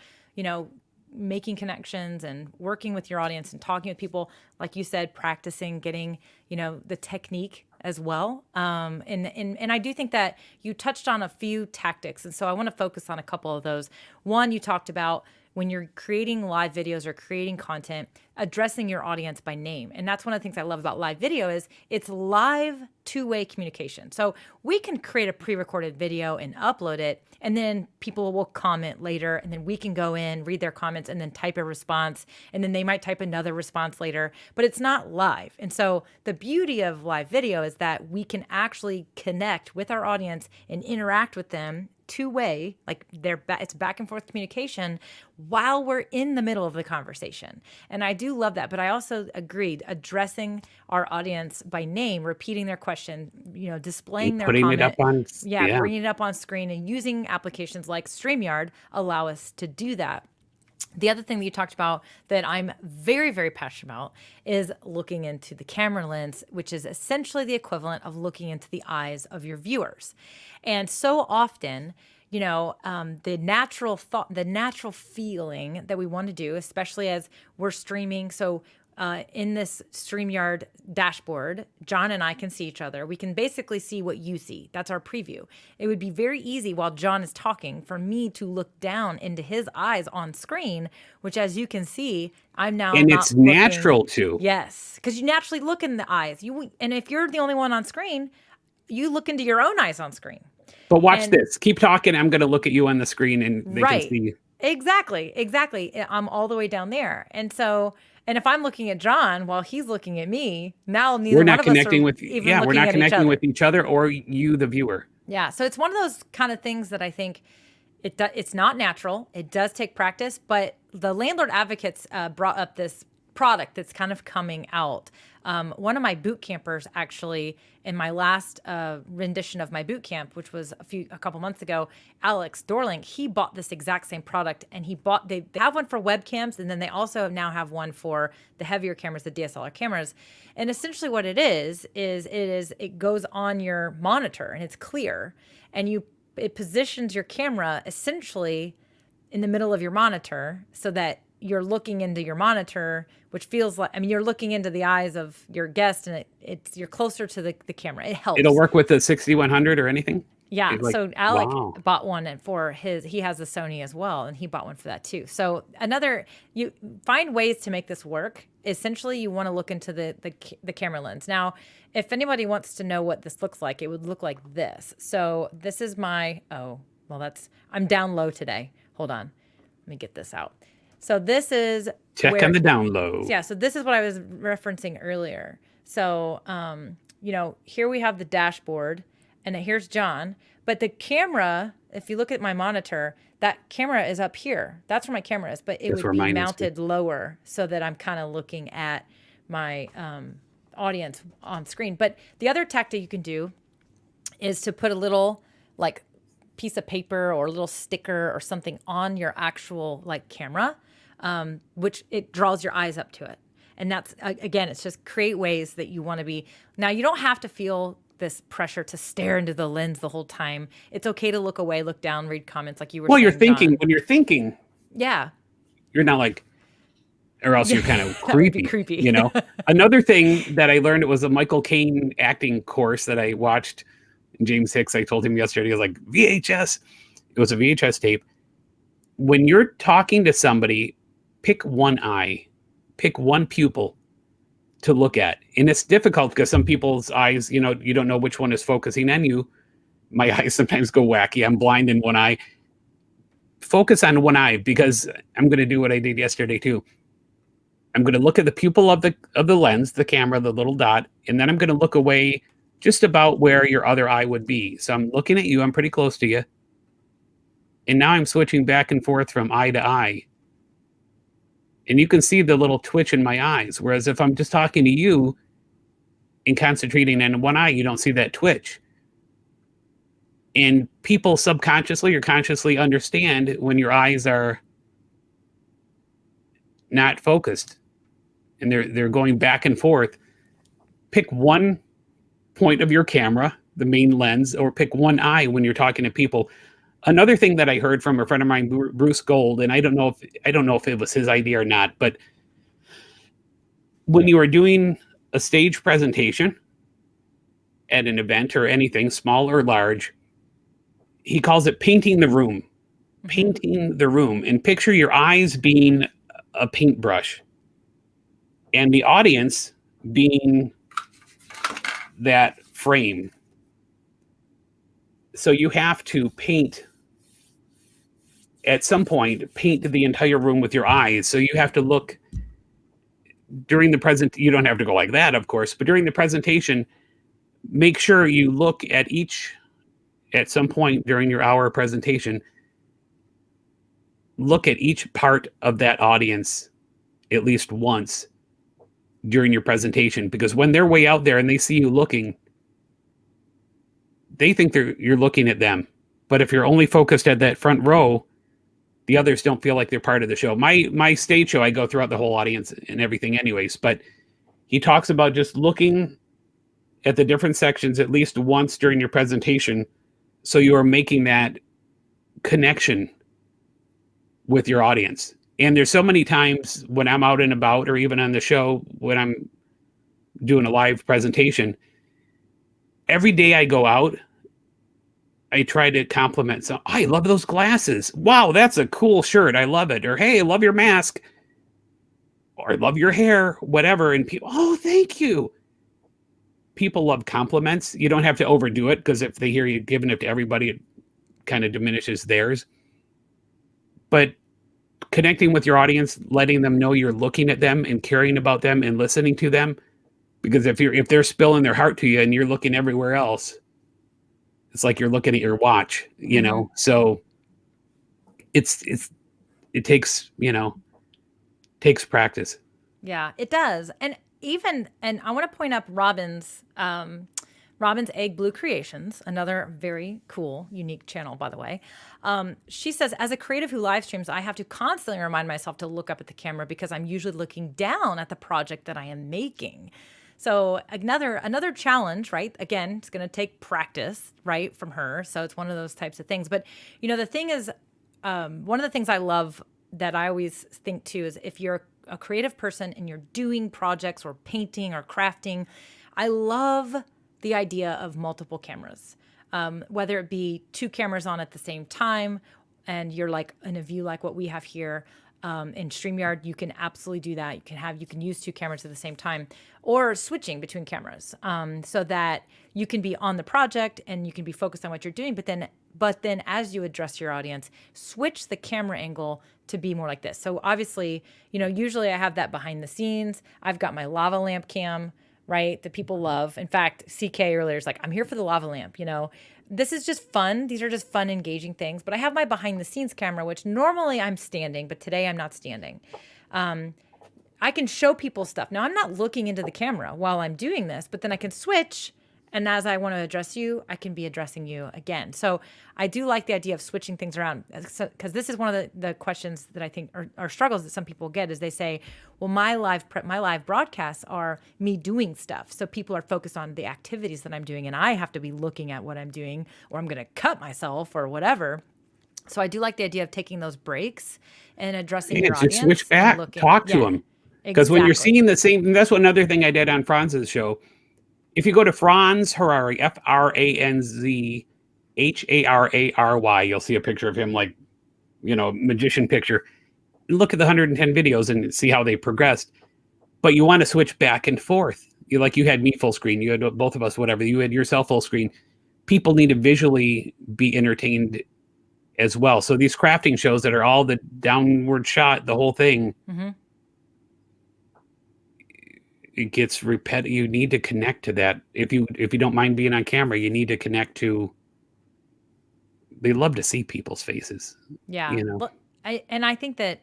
making connections and working with your audience and talking with people, like you said, practicing, getting, the technique as well. And I do think that you touched on a few tactics. And so I want to focus on a couple of those. One, you talked about when you're creating live videos or creating content, addressing your audience by name. And that's one of the things I love about live video is it's live two-way communication. So we can create a pre-recorded video and upload it, and then people will comment later, and then we can go in, read their comments, and then type a response, and then they might type another response later, but it's not live. And so the beauty of live video is that we can actually connect with our audience and interact with them two-way, like it's back and forth communication while we're in the middle of the conversation. And I do love that, but I also agreed addressing our audience by name, repeating their question, displaying their comment, bringing it up on screen, and using applications like StreamYard allow us to do that. The other thing that you talked about that I'm very, very passionate about is looking into the camera lens, which is essentially the equivalent of looking into the eyes of your viewers. And so often, the natural thought, the natural feeling that we want to do, especially as we're streaming. So in this StreamYard dashboard, John and I can see each other. We can basically see what you see. That's our preview. It would be very easy while John is talking for me to look down into his eyes on screen, which, as you can see, I'm now and not it's looking. Natural too. Yes, because you naturally look in the eyes. And if you're the only one on screen, you look into your own eyes on screen. But watch this. Keep talking. I'm going to look at you on the screen, and they can see you. Exactly. I'm all the way down there. And so And if I'm looking at John while he's looking at me, now neither We're one not of us connecting are with, even yeah, we're looking not at each connecting other. with each other or you, the viewer. Yeah. So it's one of those kind of things that I think it's not natural. It does take practice, but the landlord advocates brought up this product that's kind of coming out. One of my boot campers actually, in my last rendition of my boot camp, which was a couple months ago, Alex Dorling, he bought this exact same product, and they have one for webcams, and then they also now have one for the heavier cameras, the DSLR cameras. And essentially what it is it goes on your monitor and it's clear, and it positions your camera essentially in the middle of your monitor so that you're looking into your monitor, which feels like, I mean, you're looking into the eyes of your guest, and you're closer to the camera. It helps. It'll work with the 6100 or anything? Yeah. Like, So Alec wow. bought one he has a Sony as well, and he bought one for that too. So you find ways to make this work. Essentially, you want to look into the camera lens. Now, if anybody wants to know what this looks like, it would look like this. So this is I'm down low today. Hold on. Let me get this out. So this is Check on the down low. Yeah. So this is what I was referencing earlier. So, here we have the dashboard, and here's John. But the camera, if you look at my monitor, that camera is up here. That's where my camera is, but it would be mounted lower so that I'm kind of looking at my audience on screen. But the other tactic you can do is to put a little like piece of paper or a little sticker or something on your actual like camera, which it draws your eyes up to it. And that's, again, it's just create ways that you want to be. Now, you don't have to feel this pressure to stare into the lens the whole time. It's okay to look away, look down, read comments like you were saying, you're thinking, John. when you're thinking, yeah, you're not like, or else you're kind of creepy. Creepy. You know, another thing that I learned, it was a Michael Caine acting course that I watched. James Hicks, I told him yesterday, he was like, VHS. It was a VHS tape. When you're talking to somebody, pick one eye, pick one pupil to look at. And it's difficult because some people's eyes, you don't know which one is focusing on you. My eyes sometimes go wacky. I'm blind in one eye. Focus on one eye, because I'm going to do what I did yesterday too. I'm going to look at the pupil of the lens, the camera, the little dot, and then I'm going to look away just about where your other eye would be. So I'm looking at you. I'm pretty close to you. And now I'm switching back and forth from eye to eye. And you can see the little twitch in my eyes. Whereas if I'm just talking to you and concentrating on one eye, you don't see that twitch. And people subconsciously or consciously understand when your eyes are not focused and they're going back and forth. Pick one point of your camera, the main lens, or pick one eye when you're talking to people. Another thing that I heard from a friend of mine, Bruce Gold, and I don't know if it was his idea or not, but when you are doing a stage presentation at an event or anything, small or large, he calls it painting the room. Painting the room. And picture your eyes being a paintbrush and the audience being that frame. So you have to paint, at some point, paint the entire room with your eyes. So you have to look during the you don't have to go like that, of course, but during the presentation, make sure you look at some point during your hour presentation, look at each part of that audience at least once during your presentation, because when they're way out there and they see you looking, they think you're looking at them. But if you're only focused at that front row, the others don't feel like they're part of the show. My stage show, I go throughout the whole audience and everything anyways, but he talks about just looking at the different sections at least once during your presentation, so you are making that connection with your audience. And there's so many times when I'm out and about, or even on the show when I'm doing a live presentation, every day I go out, I try to compliment some. I love those glasses. Wow, that's a cool shirt. I love it. Or, hey, I love your mask. Or I love your hair, whatever. And people, oh, thank you. People love compliments. You don't have to overdo it, because if they hear you giving it to everybody, it kind of diminishes theirs. But connecting with your audience, letting them know you're looking at them and caring about them and listening to them. Because if they're spilling their heart to you and you're looking everywhere else, it's like you're looking at your watch, you know? So it takes, takes practice. Yeah, it does. And I want to point up Robin's Egg Blue Creations, another very cool, unique channel, by the way. She says, as a creative who live streams, I have to constantly remind myself to look up at the camera because I'm usually looking down at the project that I am making. So another challenge, right? Again, it's going to take practice, right, from her. So it's one of those types of things. But, the thing is, one of the things I love that I always think too is if you're a creative person and you're doing projects or painting or crafting, I love the idea of multiple cameras, whether it be 2 cameras on at the same time and you're like in a view like what we have here. In StreamYard, you can absolutely do that. You can use 2 cameras at the same time, or switching between cameras, so that you can be on the project and you can be focused on what you're doing. But then, as you address your audience, switch the camera angle to be more like this. So obviously, usually I have that behind the scenes. I've got my lava lamp cam, right? That people love. In fact, CK earlier is like, I'm here for the lava lamp. This is just fun. These are just fun, engaging things. But I have my behind the scenes camera, which normally I'm standing, but today I'm not standing. I can show people stuff. Now, I'm not looking into the camera while I'm doing this, but then I can switch. And as I want to address you, I can be addressing you again. So I do like the idea of switching things around, because this is one of the questions that I think are struggles that some people get is they say, well, my live broadcasts are me doing stuff. So people are focused on the activities that I'm doing and I have to be looking at what I'm doing or I'm going to cut myself or whatever. So I do like the idea of taking those breaks and addressing your audience. Just switch back, talk to them. Because when you're seeing the same, and that's another thing I did on Franz's show. If you go to Franz Harary, FRANZ HARARY, you'll see a picture of him, like, magician picture. Look at the 110 videos and see how they progressed. But you want to switch back and forth. You had me full screen. You had both of us, whatever. You had yourself full screen. People need to visually be entertained as well. So these crafting shows that are all the downward shot, the whole thing, it gets repetitive. You need to connect to that. If you don't mind being on camera, you need to connect to. They love to see people's faces. Yeah. Well, I think that,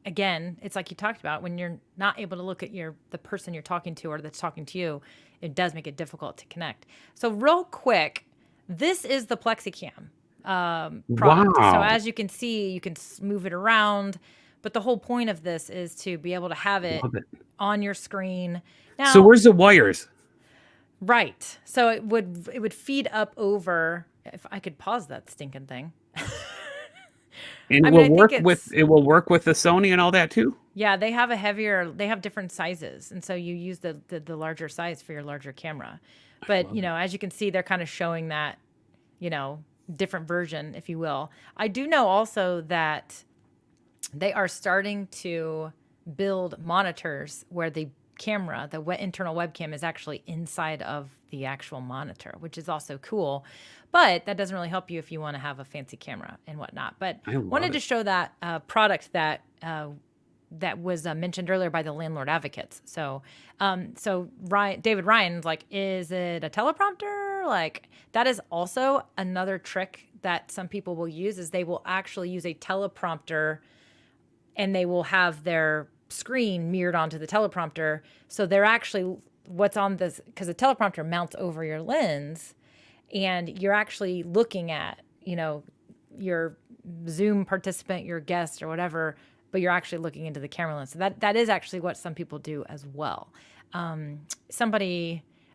again, it's like you talked about, when you're not able to look at the person you're talking to or that's talking to you, it does make it difficult to connect. So real quick, this is the PlexiCam product. Wow. So as you can see, you can move it around. But the whole point of this is to be able to have it on your screen. Now, so where's the wires? Right. So it would feed up over. If I could pause that stinking thing. And it will work with the Sony and all that too? Yeah, they have different sizes. And so you use the larger size for your larger camera. But, as you can see, they're kind of showing that, different version, if you will. I do know also that they are starting to build monitors where the camera, the internal webcam, is actually inside of the actual monitor, which is also cool. But that doesn't really help you if you want to have a fancy camera and whatnot. But I wanted to show that product that was mentioned earlier by the landlord advocates. So David Ryan's like, is it a teleprompter? Like, that is also another trick that some people will use, is they will actually use a teleprompter and they will have their screen mirrored onto the teleprompter. So they're actually what's on this, because the teleprompter mounts over your lens and you're actually looking at, your Zoom participant, your guest or whatever, but you're actually looking into the camera lens. So that is actually what some people do as well. And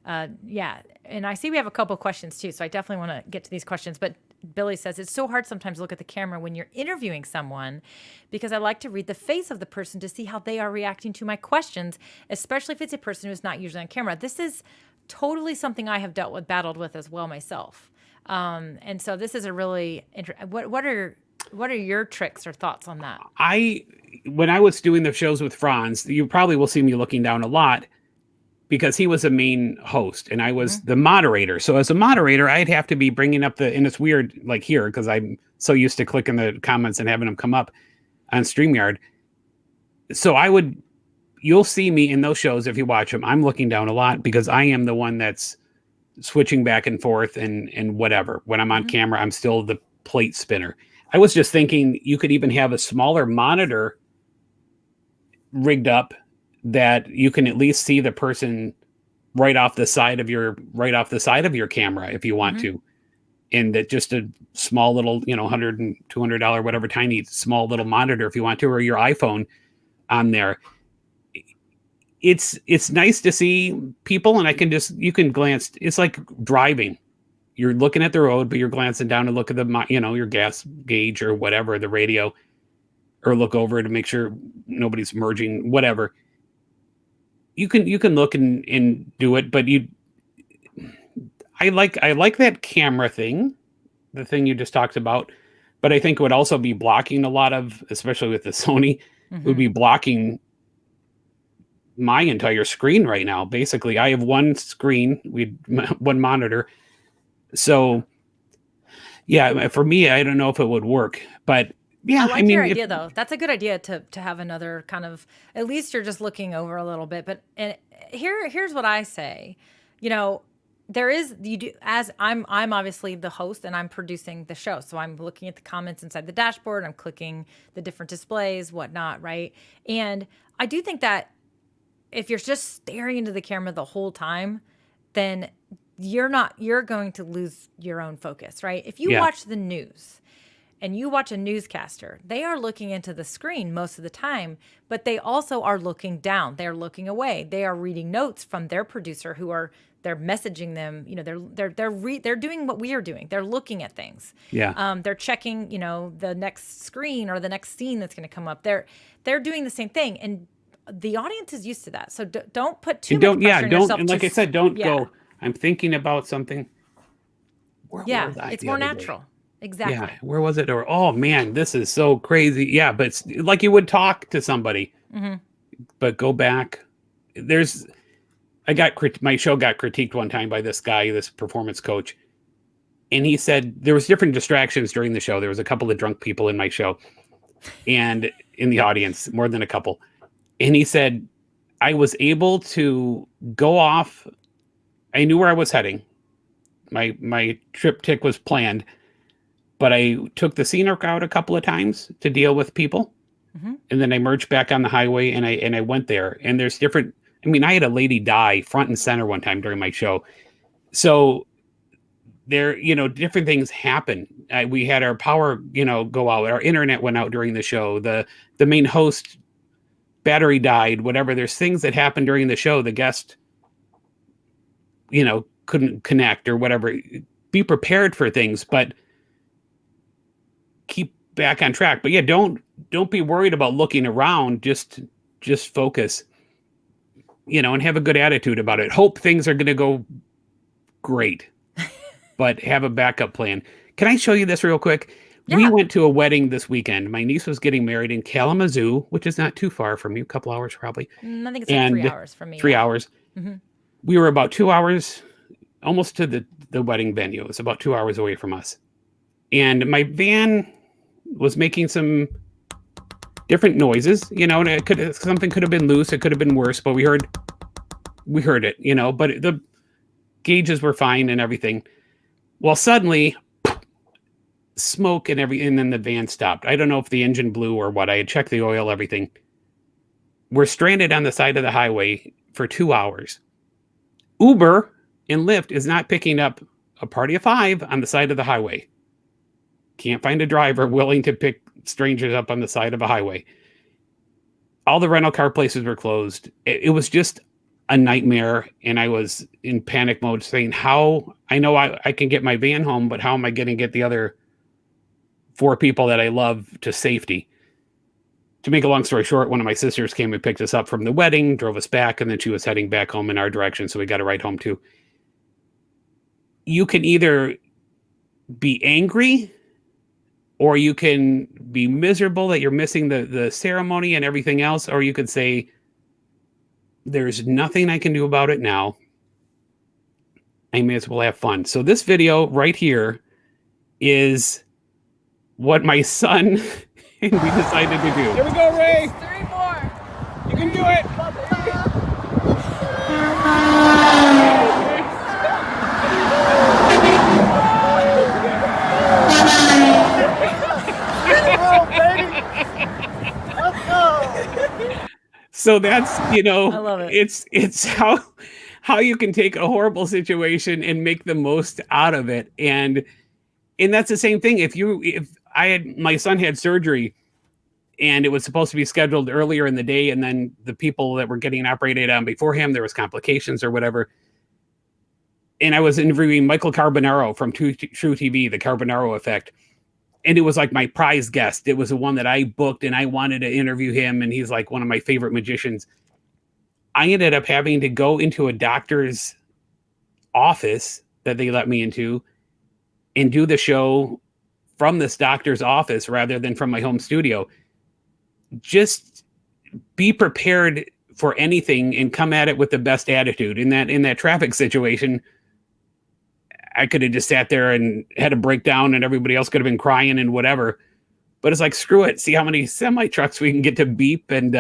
I see we have a couple of questions too. So I definitely want to get to these questions, but Billy says, it's so hard sometimes to look at the camera when you're interviewing someone because I like to read the face of the person to see how they are reacting to my questions, especially if it's a person who's not usually on camera. This is totally something I have battled with as well myself. And so this is a really what are your tricks or thoughts on that? When I was doing the shows with Franz, you probably will see me looking down a lot, because he was the main host and I was the moderator. So as a moderator, I'd have to be bringing up and it's weird, like here, because I'm so used to clicking the comments and having them come up. on StreamYard. So you'll see me in those shows if you watch them. I'm looking down a lot because I am the one that's switching back and forth and whatever. When I'm on camera, I'm still the plate spinner. I was just thinking you could even have a smaller monitor rigged up that you can at least see the person right off the side of your camera if you want to. And that just a small little, $100 and $200, whatever, tiny small little monitor if you want to, or your iPhone on there. It's nice to see people, and you can glance. It's like driving. You're looking at the road, but you're glancing down to look at your gas gauge or whatever, the radio, or look over to make sure nobody's merging, whatever. You can look and do it, but I like that camera thing, the thing you just talked about, but I think it would also be blocking a lot of, especially with the Sony, it would be blocking my entire screen right now. Basically, I have one screen, one monitor. So yeah, for me, I don't know if it would work, but yeah, I like your idea though. That's a good idea to have another kind of, at least you're just looking over a little bit. But here's what I say, as I'm obviously the host and I'm producing the show. So I'm looking at the comments inside the dashboard. I'm clicking the different displays, whatnot. Right. And I do think that if you're just staring into the camera the whole time, then you're going to lose your own focus, right? If you watch the news and you watch a newscaster, they are looking into the screen most of the time, but they also are looking down. They're looking away. They are reading notes from their producer they're messaging them. They're doing what we are doing. They're looking at things. Yeah. They're checking, the next screen or the next scene that's going to come up. They're doing the same thing. And the audience is used to that. So don't put too much pressure on yourself. And like I said, don't go, I'm thinking about something. It's more natural. Exactly. Yeah. Where was it? Or, oh man, this is so crazy. Yeah. But it's like you would talk to somebody, but go back. My show got critiqued one time by this guy, this performance coach. And he said there was different distractions during the show. There was a couple of drunk people in my show and in the audience, more than a couple. And he said, I was able to go off. I knew where I was heading. My triptych was planned, but I took the scenic route a couple of times to deal with people. And then I merged back on the highway and I went there. And there's different, I had a lady die front and center one time during my show. So there, different things happen. We had our power, go out. Our internet went out during the show. The main host battery died, whatever. There's things that happen during the show. The guest, couldn't connect or whatever. Be prepared for things, but keep back on track. But yeah, don't be worried about looking around. Just focus, and have a good attitude about it. Hope things are going to go great, but have a backup plan. Can I show you this real quick? Yeah. We went to a wedding this weekend. My niece was getting married in Kalamazoo, which is not too far from you, a couple hours probably. I think it's like 3 hours from me. 3 hours. We were about 2 hours, almost to the wedding venue. It was about 2 hours away from us. And my van was making some different noises, and something could have been loose. It could have been worse, but we heard it, but the gauges were fine and everything. Well, suddenly smoke and then the van stopped. I don't know if the engine blew or what. I had checked the oil, everything. We're stranded on the side of the highway for 2 hours. Uber and Lyft is not picking up a party of 5 on the side of the highway. Can't find a driver willing to pick strangers up on the side of a highway. All the rental car places were closed. It was just a nightmare. And I was in panic mode saying, I know I can get my van home, but how am I going to get the other 4 people that I love to safety? To make a long story short, one of my sisters came and picked us up from the wedding, drove us back, and then she was heading back home in our direction. So we got a ride home too. You can either be angry or you can be miserable that you're missing the ceremony and everything else. Or you could say, there's nothing I can do about it now. I may as well have fun. So this video right here is what my son and we decided to do. Here we go, Ray. 3 more. You can do it. So that's, I love it. it's how you can take a horrible situation and make the most out of it. And that's the same thing. My son had surgery and it was supposed to be scheduled earlier in the day, and then the people that were getting operated on before him, there was complications or whatever. And I was interviewing Michael Carbonaro from True TV, the Carbonaro Effect. And it was like my prize guest. It was the one that I booked and I wanted to interview him. And he's like one of my favorite magicians. I ended up having to go into a doctor's office that they let me into and do the show from this doctor's office rather than from my home studio. Just be prepared for anything and come at it with the best attitude. In that traffic situation, I could have just sat there and had a breakdown and everybody else could have been crying and whatever. But it's like, screw it. See how many semi trucks we can get to beep and,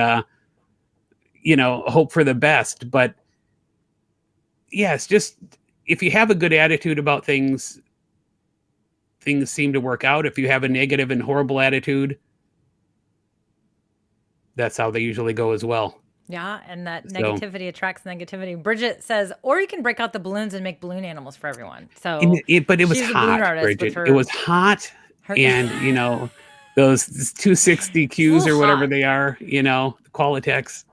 hope for the best. But yeah, it's just, if you have a good attitude about things seem to work out. If you have a negative and horrible attitude, that's how they usually go as well. Yeah, and that negativity attracts negativity. Bridget says, or you can break out the balloons and make balloon animals for everyone. So, but it was hot, Bridget. It was hot, and those 260 Qs or whatever they are, Qualitex.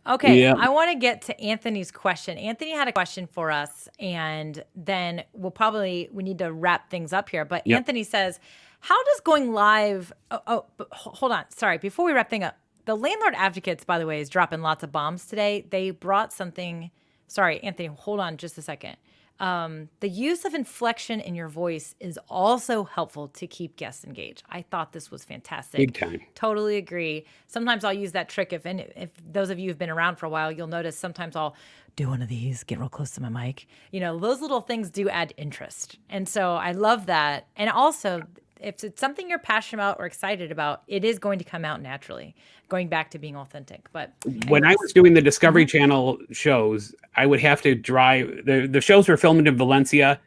Okay, yeah. I want to get to Anthony's question. Anthony had a question for us, and then we need to wrap things up here. But Anthony says, how does going live? Hold on. Sorry, before we wrap things up. The Landlord Advocates, by the way, is dropping lots of bombs today. They brought something. Sorry, Anthony, hold on just a second. The use of inflection in your voice is also helpful to keep guests engaged. I thought this was fantastic. Big time. Totally agree. Sometimes I'll use that trick. If those of you who've been around for a while, you'll notice sometimes I'll do one of these, get real close to my mic. Those little things do add interest. And so I love that. And also, if it's something you're passionate about or excited about, it is going to come out naturally, going back to being authentic. But when I was doing the Discovery Channel shows, I would have to drive. The shows were filmed in Valencia,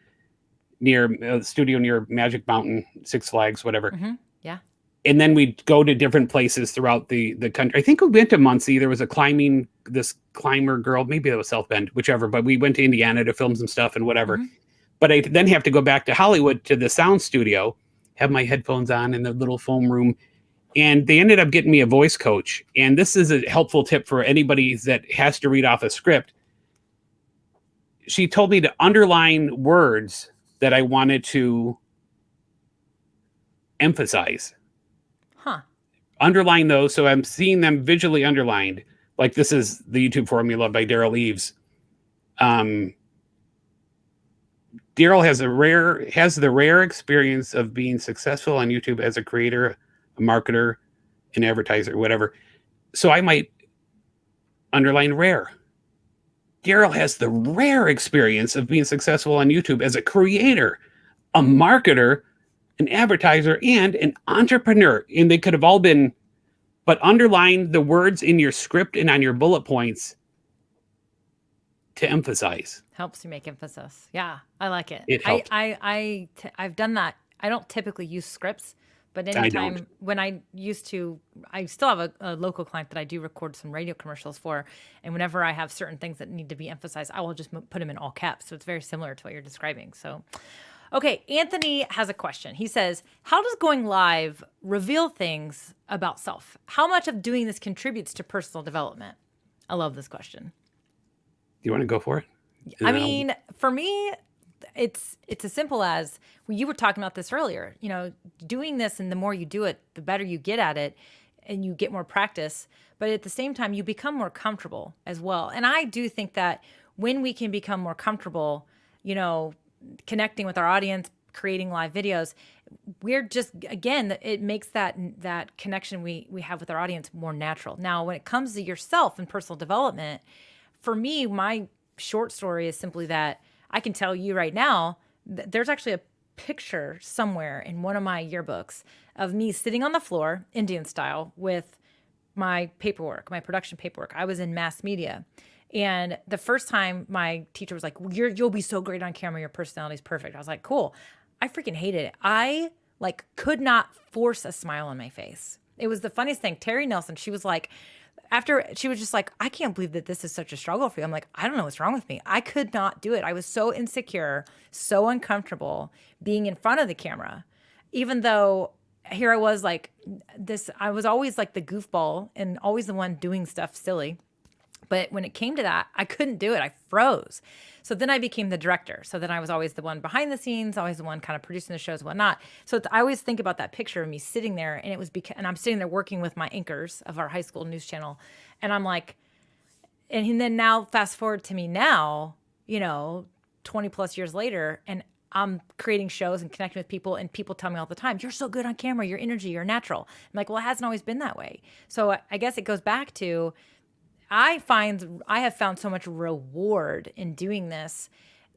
near a studio near Magic Mountain, Six Flags, whatever. Mm-hmm. Yeah. And then we'd go to different places throughout the country. I think we went to Muncie. There was this climber girl, maybe it was South Bend, whichever. But we went to Indiana to film some stuff and whatever. Mm-hmm. But I then have to go back to Hollywood to the sound studio, have my headphones on in the little foam room. And they ended up getting me a voice coach. And this is a helpful tip for anybody that has to read off a script. She told me to underline words that I wanted to emphasize. Huh. Underline those so I'm seeing them visually underlined. Like this is the YouTube formula by Daryl Eves. Daryl has the rare experience of being successful on YouTube as a creator, a marketer, an advertiser, whatever. So I might underline rare. Daryl has the rare experience of being successful on YouTube as a creator, a marketer, an advertiser, and an entrepreneur. And they could have all been, but underline the words in your script and on your bullet points to emphasize. Helps you make emphasis. Yeah, I like it. It helps. I've done that. I don't typically use scripts, but anytime when I still have a local client that I do record some radio commercials for, and whenever I have certain things that need to be emphasized, I will just put them in all caps. So it's very similar to what you're describing. So, okay, Anthony has a question. He says, how does going live reveal things about self? How much of doing this contributes to personal development? I love this question. Do you want to go for it? I mean, for me, it's as simple as you were talking about this earlier. Doing this, and the more you do it, the better you get at it, and you get more practice. But at the same time, you become more comfortable as well. And I do think that when we can become more comfortable, connecting with our audience, creating live videos, we're just, again, it makes that connection we have with our audience more natural. Now, when it comes to yourself and personal development, for me, my short story is simply that I can tell you right now, there's actually a picture somewhere in one of my yearbooks of me sitting on the floor, Indian style, with my paperwork, my production paperwork. I was in mass media. And the first time my teacher was like, you'll be so great on camera. Your personality's perfect. I was like, cool. I freaking hated it. I like could not force a smile on my face. It was the funniest thing. Terry Nelson, she was like, after she was just like, I can't believe that this is such a struggle for you. I'm like, I don't know what's wrong with me. I could not do it. I was so insecure, so uncomfortable being in front of the camera, even though here I was like this, I was always like the goofball and always the one doing stuff silly. But when it came to that, I couldn't do it. I froze. So then I became the director. So then I was always the one behind the scenes, always the one kind of producing the shows and whatnot. So I always think about that picture of me sitting there, and it was and I'm sitting there working with my anchors of our high school news channel. And I'm like, and then now fast forward to me now, 20 plus years later, and I'm creating shows and connecting with people, and people tell me all the time, you're so good on camera, your energy, you're natural. I'm like, well, it hasn't always been that way. So I guess it goes back to, I have found so much reward in doing this,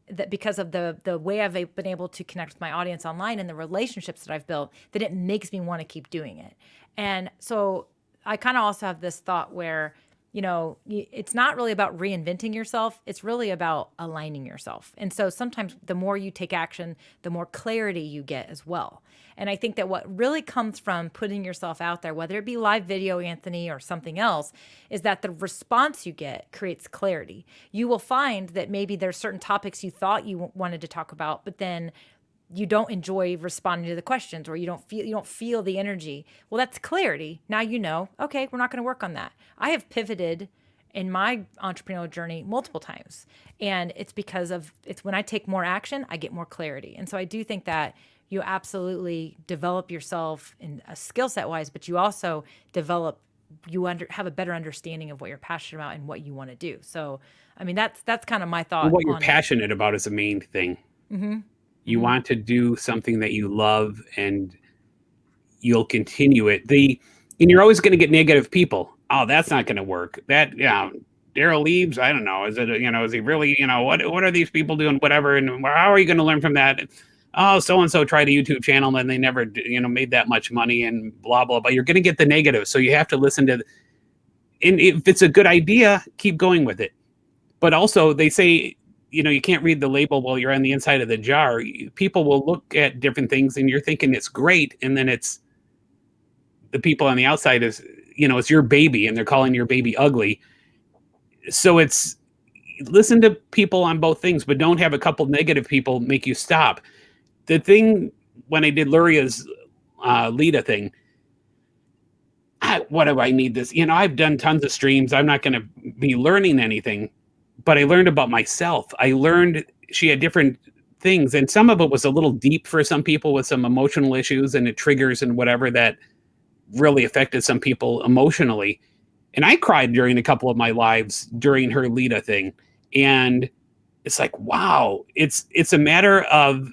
that because of the way I've been able to connect with my audience online and the relationships that I've built, that it makes me want to keep doing it. And so I kind of also have this thought where, it's not really about reinventing yourself. It's really about aligning yourself. And so sometimes the more you take action, the more clarity you get as well. And I think that what really comes from putting yourself out there, whether it be live video, Anthony, or something else, is that the response you get creates clarity. You will find that maybe there's certain topics you thought you wanted to talk about, but then you don't enjoy responding to the questions, or you don't feel the energy. Well, that's clarity. Now okay, we're not going to work on that. I have pivoted in my entrepreneurial journey multiple times, and it's because it's when I take more action, I get more clarity. And so I do think that you absolutely develop yourself in a skill set wise, but you also have a better understanding of what you're passionate about and what you want to do. So, I mean, that's kind of my thought. And what you're passionate about is the main thing. Mm-hmm. You want to do something that you love, and you'll continue it. And you're always going to get negative people. Oh, that's not going to work. Daryl leaves. I don't know. Is it, is he really, what are these people doing? Whatever. And how are you going to learn from that? Oh, so-and-so tried a YouTube channel and they never, made that much money and blah, blah, blah. You're going to get the negative. So you have to listen to, and if it's a good idea, keep going with it. But also they say, you can't read the label while you're on the inside of the jar. People will look at different things and you're thinking it's great. And then it's the people on the outside is, it's your baby and they're calling your baby ugly. So it's listen to people on both things, but don't have a couple negative people make you stop. The thing when I did Luria's Lita thing, what do I need this? I've done tons of streams. I'm not going to be learning anything. But I learned about myself. I learned she had different things, and some of it was a little deep for some people with some emotional issues and the triggers and whatever that really affected some people emotionally. And I cried during a couple of my lives during her Lita thing. And it's like, wow, it's a matter of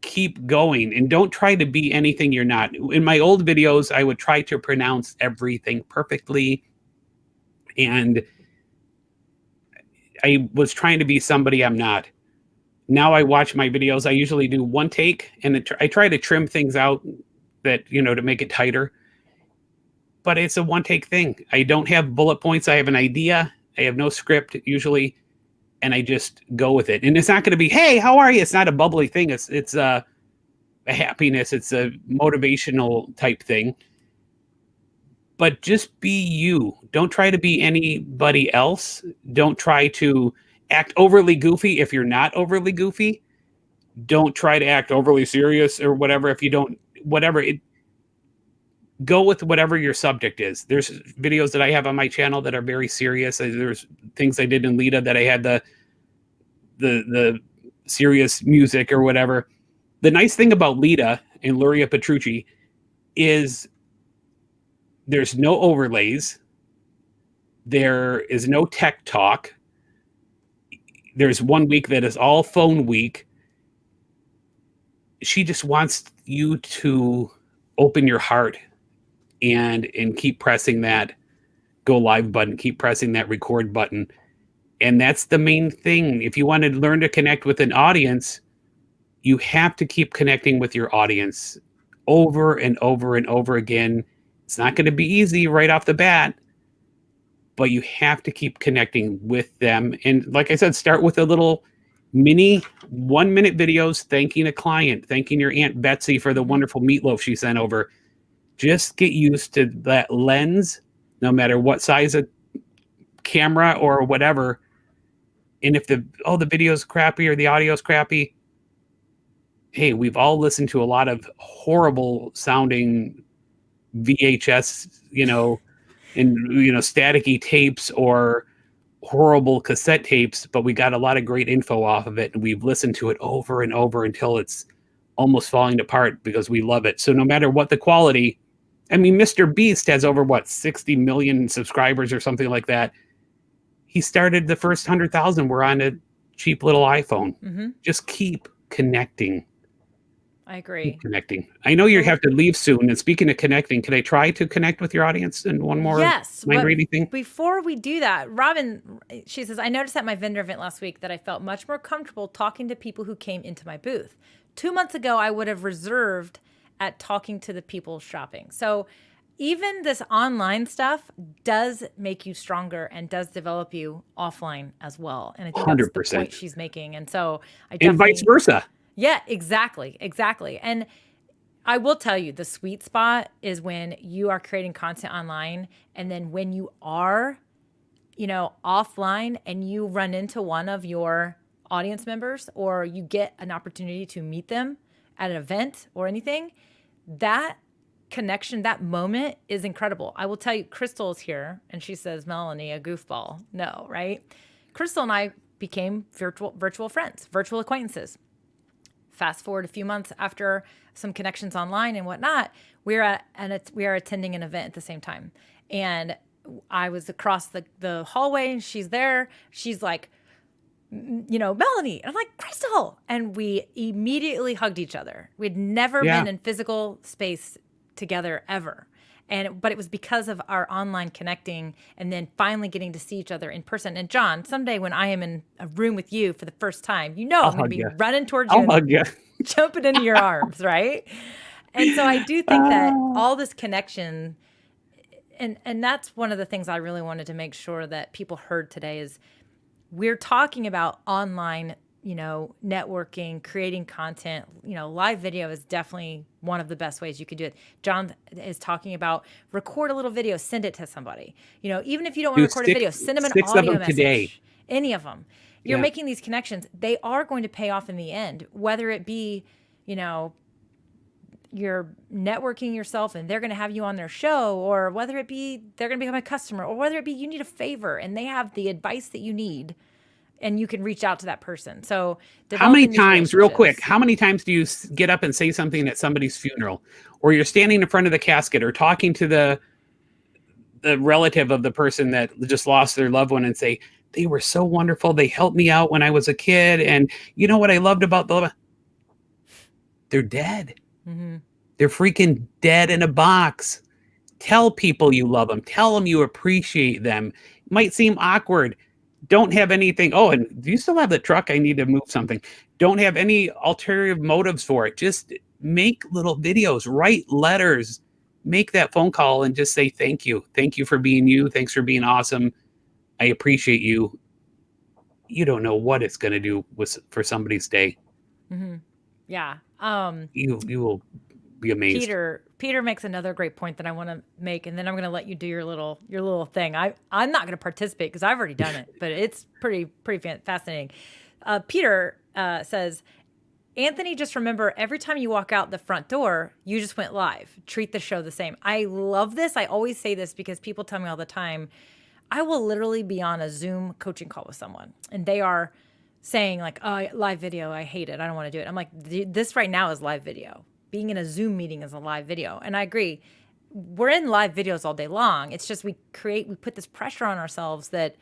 keep going and don't try to be anything you're not. In my old videos, I would try to pronounce everything perfectly. And I was trying to be somebody I'm not. Now I watch my videos. I usually do one take, and I try to trim things out that, to make it tighter. But it's a one take thing. I don't have bullet points. I have an idea. I have no script usually, and I just go with it. And it's not going to be, hey, how are you? It's not a bubbly thing. It's a happiness. It's a motivational type thing. But just be you. Don't try to be anybody else. Don't try to act overly goofy if you're not overly goofy. Don't try to act overly serious or whatever if you don't, go with whatever your subject is. There's videos that I have on my channel that are very serious. There's things I did in Lita that I had the serious music or whatever. The nice thing about Lita and Luria Petrucci is there's no overlays. There is no tech talk. There's 1 week that is all phone week. She just wants you to open your heart and keep pressing that go live button, keep pressing that record button. And that's the main thing. If you want to learn to connect with an audience, You have to keep connecting with your audience over and over and over again. It's not going to be easy right off the bat, but you have to keep connecting with them. And like I said, start with a little mini 1-minute videos thanking a client, thanking your Aunt Betsy for the wonderful meatloaf she sent over. Just get used to that lens, no matter what size of camera or whatever. And if the video's crappy or the audio's crappy, hey, we've all listened to a lot of horrible sounding VHS, and staticky tapes or horrible cassette tapes, but we got a lot of great info off of it, and we've listened to it over and over until it's almost falling apart because we love it. So no matter what the quality, I mean, Mr. Beast has over 60 million subscribers or something like that. He started the first 100,000 were on a cheap little iPhone. Mm-hmm. Just keep connecting. I agree. Keep connecting. I know you have to leave soon. And speaking of connecting, can I try to connect with your audience in one more mind reading thing? Before we do that, Robin, she says, I noticed at my vendor event last week that I felt much more comfortable talking to people who came into my booth. 2 months ago, I would have reserved at talking to the people shopping. So even this online stuff does make you stronger and does develop you offline as well. And I think 100%. That's the point she's making. And so and vice versa. Yeah, exactly. And I will tell you, the sweet spot is when you are creating content online, and then when you are, offline and you run into one of your audience members or you get an opportunity to meet them at an event or anything, that connection, that moment is incredible. I will tell you, Crystal's here and she says, Melanie, a goofball. No, right? Crystal and I became virtual friends, virtual acquaintances. Fast forward a few months after some connections online and whatnot, we are attending an event at the same time. And I was across the hallway and she's there. She's like, Melanie. And I'm like, Crystal. And we immediately hugged each other. We'd never been in physical space together ever. But it was because of our online connecting and then finally getting to see each other in person. And John, someday when I am in a room with you for the first time, I'm going to be running towards you. I'll hug you. Jumping into your arms, right? And so I do think that all this connection, and that's one of the things I really wanted to make sure that people heard today is we're talking about online, networking, creating content. Live video is definitely one of the best ways you could do it. John is talking about record a little video, send it to somebody. Even if you don't want to record a video, send them an audio message. Today. Any of them. You're making these connections. They are going to pay off in the end, whether it be, you're networking yourself and they're going to have you on their show, or whether it be they're going to become a customer, or whether it be you need a favor and they have the advice that you need and you can reach out to that person. So how many times, real quick, how many times do you get up and say something at somebody's funeral, or you're standing in front of the casket or talking to the relative of the person that just lost their loved one and say, they were so wonderful. They helped me out when I was a kid. And you know what I loved about them? They're dead. Mm-hmm. They're freaking dead in a box. Tell people you love them. Tell them you appreciate them. It might seem awkward. Don't have anything. Oh, and do you still have the truck? I need to move something. Don't have any ulterior motives for it. Just make little videos, write letters, make that phone call and just say thank you. Thank you for being you. Thanks for being awesome. I appreciate you. You don't know what it's going to do for somebody's day. Mm-hmm. Yeah. You will be amazed. Peter makes another great point that I want to make, and then I'm going to let you do your little thing. I'm not going to participate because I've already done it, but it's pretty fascinating. Peter says, Anthony, just remember every time you walk out the front door, you just went live. Treat the show the same. I love this. I always say this because people tell me all the time, I will literally be on a Zoom coaching call with someone and they are saying like, oh, live video, I hate it. I don't want to do it. I'm like, this right now is live video. Being in a Zoom meeting is a live video. And I agree. We're in live videos all day long. It's just we put this pressure on ourselves that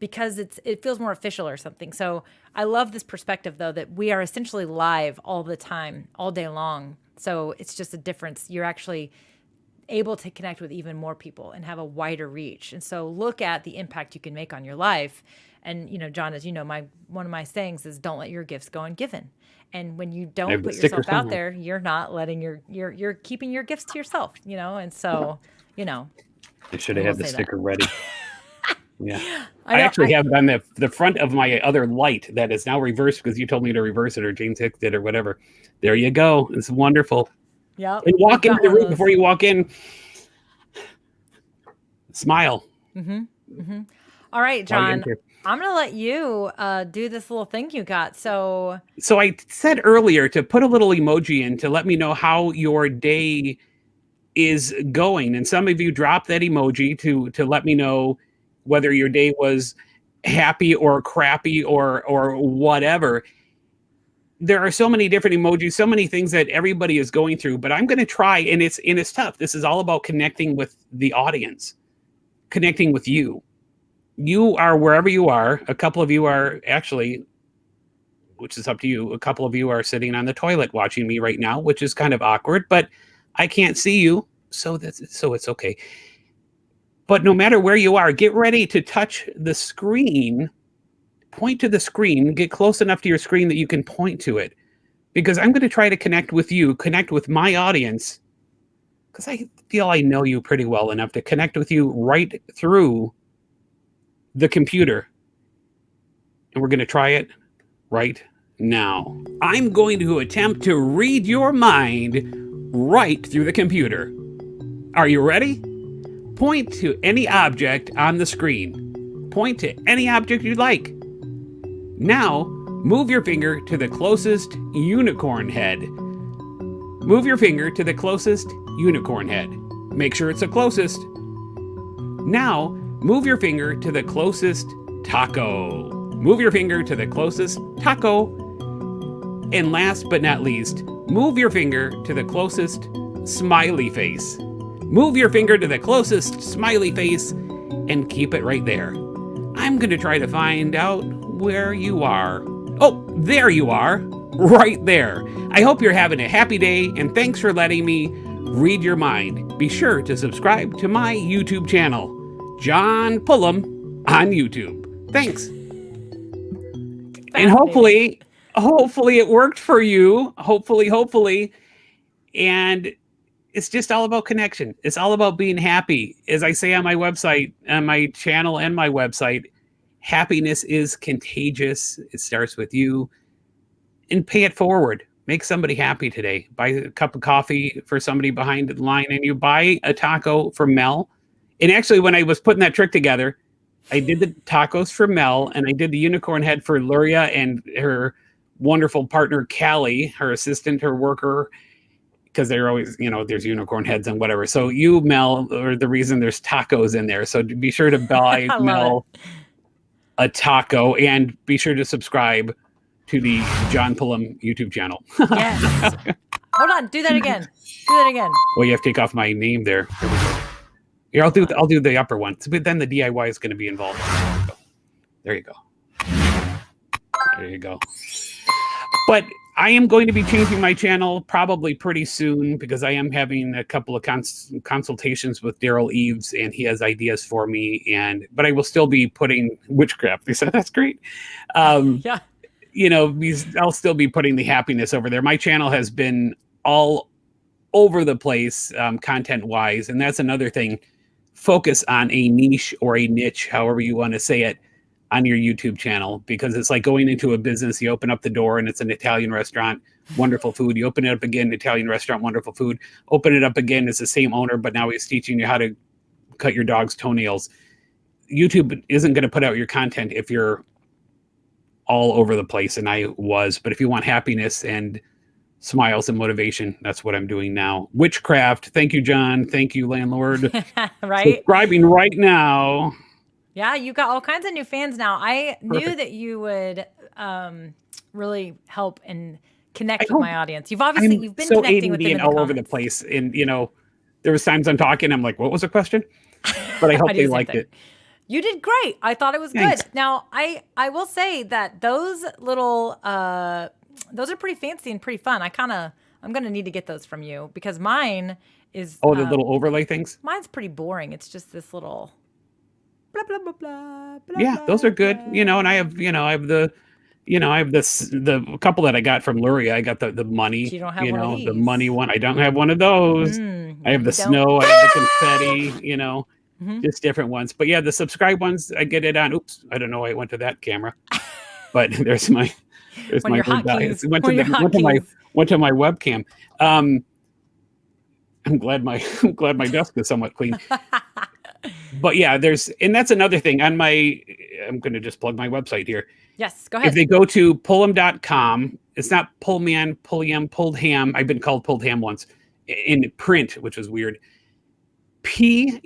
because it feels more official or something. So I love this perspective though, that we are essentially live all the time, all day long. So it's just a difference. You're actually able to connect with even more people and have a wider reach. And so look at the impact you can make on your life. And, John, as you know, one of my sayings is don't let your gifts go ungiven. And when you don't put yourself out there, you're not letting you're keeping your gifts to yourself, and so, I should have had the sticker ready. Yeah. I actually have it on the front of my other light that is now reversed because you told me to reverse it, or James Hicks did, or whatever. There you go. It's wonderful. Yeah. And walk into the room before you walk in. Smile. Mm-hmm. Mm-hmm. All right, John. I'm going to let you do this little thing you got. So I said earlier to put a little emoji in to let me know how your day is going. And some of you dropped that emoji to let me know whether your day was happy or crappy or whatever. There are so many different emojis, so many things that everybody is going through, but I'm going to try, and it's tough. This is all about connecting with the audience, connecting with you. You are wherever you are. A couple of you are actually, which is up to you. A couple of you are sitting on the toilet watching me right now, which is kind of awkward, but I can't see you. So it's okay. But no matter where you are, get ready to touch the screen, point to the screen, get close enough to your screen that you can point to it. Because I'm going to try to connect with you, connect with my audience, because I feel I know you pretty well enough to connect with you right through the computer. And we're going to try it right now. I'm going to attempt to read your mind right through the computer. Are you ready? Point to any object on the screen. Point to any object you'd like. Now, move your finger to the closest unicorn head. Move your finger to the closest unicorn head. Make sure it's the closest. Now, move your finger to the closest taco. Move your finger to the closest taco. And last but not least, move your finger to the closest smiley face. Move your finger to the closest smiley face and keep it right there. I'm going to try to find out where you are. Oh, there you are, right there. I hope you're having a happy day, and thanks for letting me read your mind. Be sure to subscribe to my YouTube channel, John Pullum on YouTube. Thanks. And hopefully it worked for you. Hopefully. And it's just all about connection. It's all about being happy. As I say on my website, on my channel and my website, happiness is contagious. It starts with you. And pay it forward. Make somebody happy today. Buy a cup of coffee for somebody behind the line, and you buy a taco for Mel. And actually, when I was putting that trick together, I did the tacos for Mel, and I did the unicorn head for Luria and her wonderful partner, Callie, her assistant, her worker, because they're always, there's unicorn heads and whatever. So you, Mel, are the reason there's tacos in there. So be sure to buy Mel a taco, and be sure to subscribe to the John Pullum YouTube channel. Yes. Hold on. Do that again. Well, you have to take off my name there. Here we go. Here, I'll do the upper one. But then the DIY is going to be involved. There you go. There you go. But I am going to be changing my channel probably pretty soon, because I am having a couple of consultations with Daryl Eves, and he has ideas for me. But I will still be putting witchcraft. They said that's great. Yeah. I'll still be putting the happiness over there. My channel has been all over the place, content-wise, and that's another thing. Focus on a niche or a niche, however you want to say it, on your YouTube channel, because it's like going into a business. You open up the door and it's an Italian restaurant, wonderful food. You open it up again, Italian restaurant, wonderful food. Open it up again, it's the same owner, but now he's teaching you how to cut your dog's toenails. YouTube isn't going to put out your content if you're all over the place, and I was. But if you want happiness and smiles and motivation, that's what I'm doing now. Witchcraft. Thank you, John. Thank you, landlord. Right. Subscribing right now. Yeah, you got all kinds of new fans now. I knew that you would really help and connect with my audience. You've been so connecting with them in the all comments. over the place, and there was times I'm talking, I'm like, what was the question? But I hope they liked it. You did great. I thought it was Thanks. good. Now, I will say that those little those are pretty fancy and pretty fun. I'm going to need to get those from you, because mine is the little overlay things. Mine's pretty boring. It's just this little blah blah blah blah. blah Yeah, blah, those are good. blah. And I have the couple that I got from Luria. I got the money, You don't have one of these. the money one. I don't have one of those. I have the snow. I have the confetti. Just different ones. But yeah, the subscribe ones, I get it on. Oops, I don't know why I went to that camera. But there's my bird diet. Went to my webcam. I'm glad my desk is somewhat clean. But yeah, that's another thing on I'm going to just plug my website here. Yes, go ahead. If they go to pullum.com, it's not Pullman, Pulliam, Pulled Ham. I've been called Pulled Ham once in print, which was weird. Pullum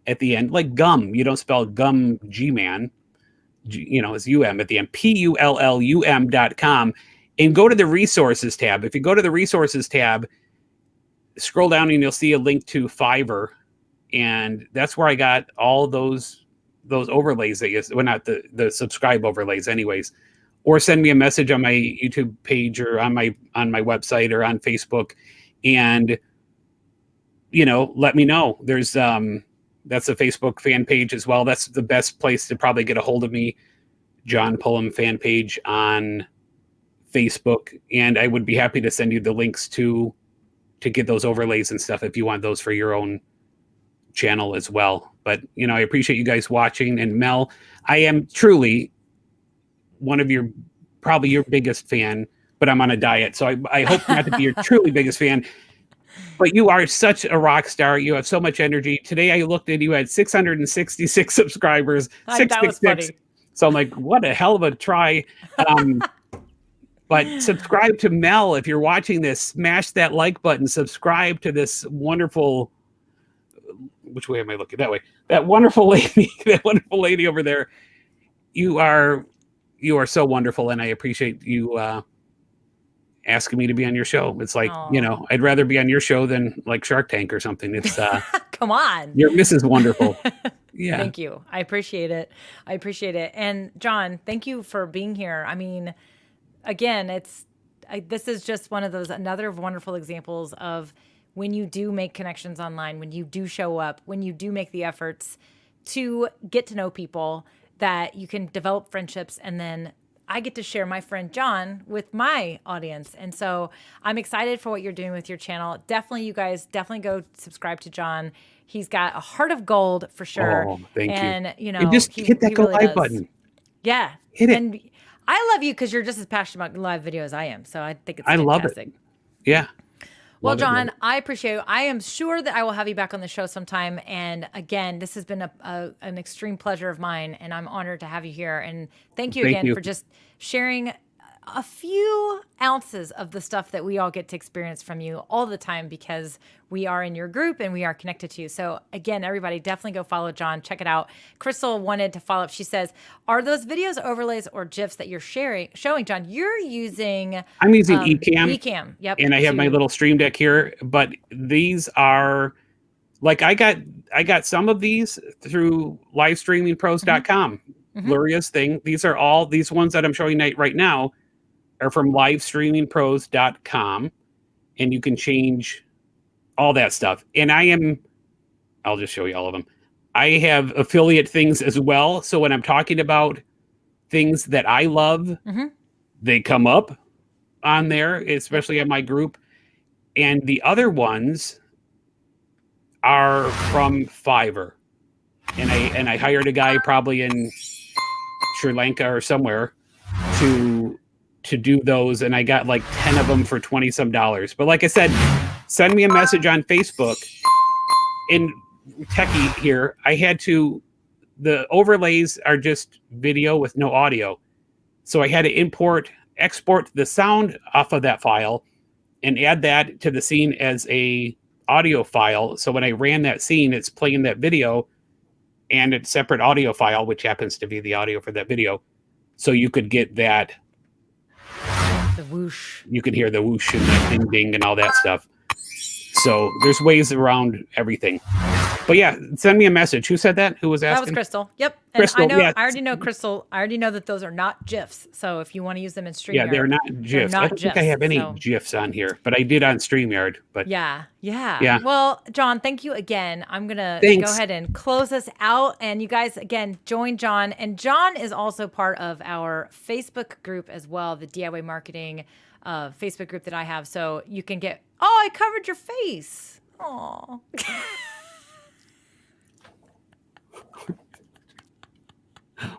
at the end, like gum. You don't spell gum G-man. It's UM at the end. Pullum.com. And go to the resources tab. If you go to the resources tab, scroll down and you'll see a link to Fiverr. And that's where I got all those overlays not the subscribe overlays anyways. Or send me a message on my YouTube page or on my website or on Facebook and let me know. There's that's a Facebook fan page as well. That's the best place to probably get a hold of me. John Pullum fan page on Facebook, and I would be happy to send you the links to get those overlays and stuff if you want those for your own channel as well. But I appreciate you guys watching. And Mel, I am truly one of probably your biggest fan, but I'm on a diet, so I hope not to be your truly biggest fan. But you are such a rock star. You have so much energy. Today I looked and you had 666 subscribers. That was funny. So I'm like, what a hell of a try. But subscribe to Mel if you're watching this. Smash that like button. Subscribe to this wonderful. Which way am I looking? That way. That wonderful lady over there. You are so wonderful, and I appreciate you asking me to be on your show. It's like, I'd rather be on your show than like Shark Tank or something. It's come on. You're Mrs. Wonderful. Yeah. Thank you. I appreciate it. And John, thank you for being here. I mean, again, this is just one of those another wonderful examples of when you do make connections online, when you do show up, when you do make the efforts to get to know people, that you can develop friendships, and then I get to share my friend John with my audience. And so I'm excited for what you're doing with your channel. Definitely, you guys, go subscribe to John. He's got a heart of gold for sure. Oh, thank you. And, and just hit that go live button. Yeah. Hit it. And I love you because you're just as passionate about live video as I am. So I think it's fantastic. I love it. Yeah. Well, John, I appreciate you. I am sure that I will have you back on the show sometime. And again, this has been an extreme pleasure of mine, and I'm honored to have you here. And thank you again for just sharing a few ounces of the stuff that we all get to experience from you all the time, because we are in your group and we are connected to you. So again, everybody definitely go follow John. Check it out. Crystal wanted to follow up. She says, are those videos, overlays, or GIFs that you're showing, John? I'm using Ecamm. Ecamm. Yep. And I have my little stream deck here, but these are like, I got some of these through livestreamingpros.com. Luria's thing. These ones that I'm showing right now are from livestreamingpros.com, and you can change all that stuff. And I'll just show you all of them. I have affiliate things as well. So when I'm talking about things that I love, they come up on there, especially at my group. And the other ones are from Fiverr. And I hired a guy probably in Sri Lanka or somewhere to do those, and I got like 10 of them for $20 some. But like I said, send me a message on Facebook. In techie here, the overlays are just video with no audio, so I had to export the sound off of that file and add that to the scene as a audio file. So when I ran that scene, it's playing that video and a separate audio file, which happens to be the audio for that video. So you could get that. The whoosh. You could hear the whoosh and the ding ding and all that stuff. So there's ways around everything. But yeah, send me a message. Who said that? Who was asking? That was Crystal. Yep. And Crystal, I know, yeah. I already know Crystal. I already know that those are not GIFs. So if you want to use them in StreamYard, Yeah, they're not GIFs. I don't think I have any so. GIFs on here, but I did on StreamYard. But Yeah. Yeah. Well, John, thank you again. I'm going to Thanks. go ahead and close us out. And you guys, again, join John. And John is also part of our Facebook group as well, the DIY Marketing Facebook group that I have. So you can get, I covered your face. Aw.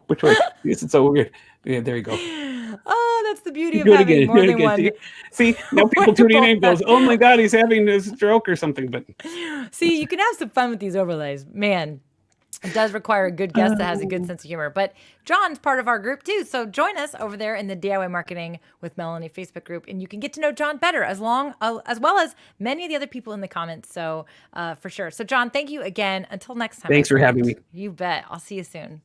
Which way? This is so weird. Yeah, there you go. Oh, that's the beauty of Do it having again. more Do it than again. one. See, now people tuning in goes, oh my God, he's having a stroke or something. But See, you can have some fun with these overlays. Man, it does require a good guest that has a good sense of humor. But John's part of our group too. So join us over there in the DIY Marketing with Melanie Facebook group. And you can get to know John better as well as many of the other people in the comments. So for sure. So John, thank you again. Until next time. Thanks for having me. You bet. I'll see you soon.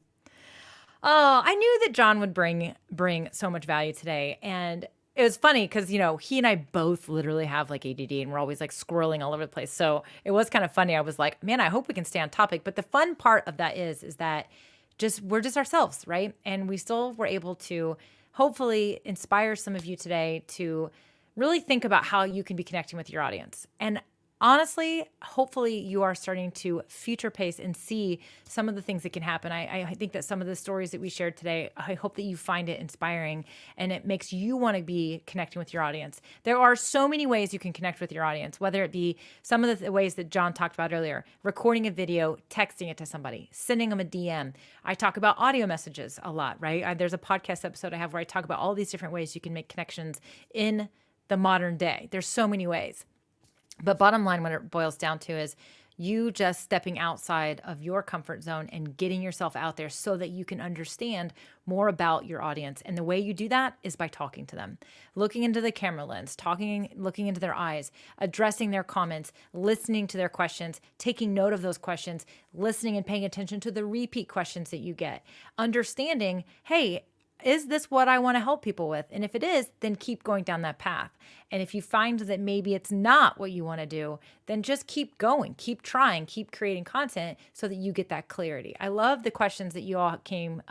Oh, I knew that John would bring so much value today. And it was funny because, he and I both literally have like ADD and we're always like squirreling all over the place. So it was kind of funny. I was like, man, I hope we can stay on topic. But the fun part of that is that we're just ourselves, right? And we still were able to hopefully inspire some of you today to really think about how you can be connecting with your audience. And honestly, hopefully you are starting to future pace and see some of the things that can happen. I think that some of the stories that we shared today, I hope that you find it inspiring and it makes you want to be connecting with your audience. There are so many ways you can connect with your audience, whether it be some of the ways that John talked about earlier, recording a video, texting it to somebody, sending them a DM. I talk about audio messages a lot, right? There's a podcast episode I have where I talk about all these different ways you can make connections in the modern day. There's so many ways. But bottom line, when it boils down to is you just stepping outside of your comfort zone and getting yourself out there so that you can understand more about your audience. And the way you do that is by talking to them, looking into the camera lens, looking into their eyes, addressing their comments, listening to their questions, taking note of those questions, listening and paying attention to the repeat questions that you get, understanding, hey, is this what I want to help people with? And if it is, then keep going down that path. And if you find that maybe it's not what you want to do, then just keep going, keep trying, keep creating content so that you get that clarity. I love the questions that you all came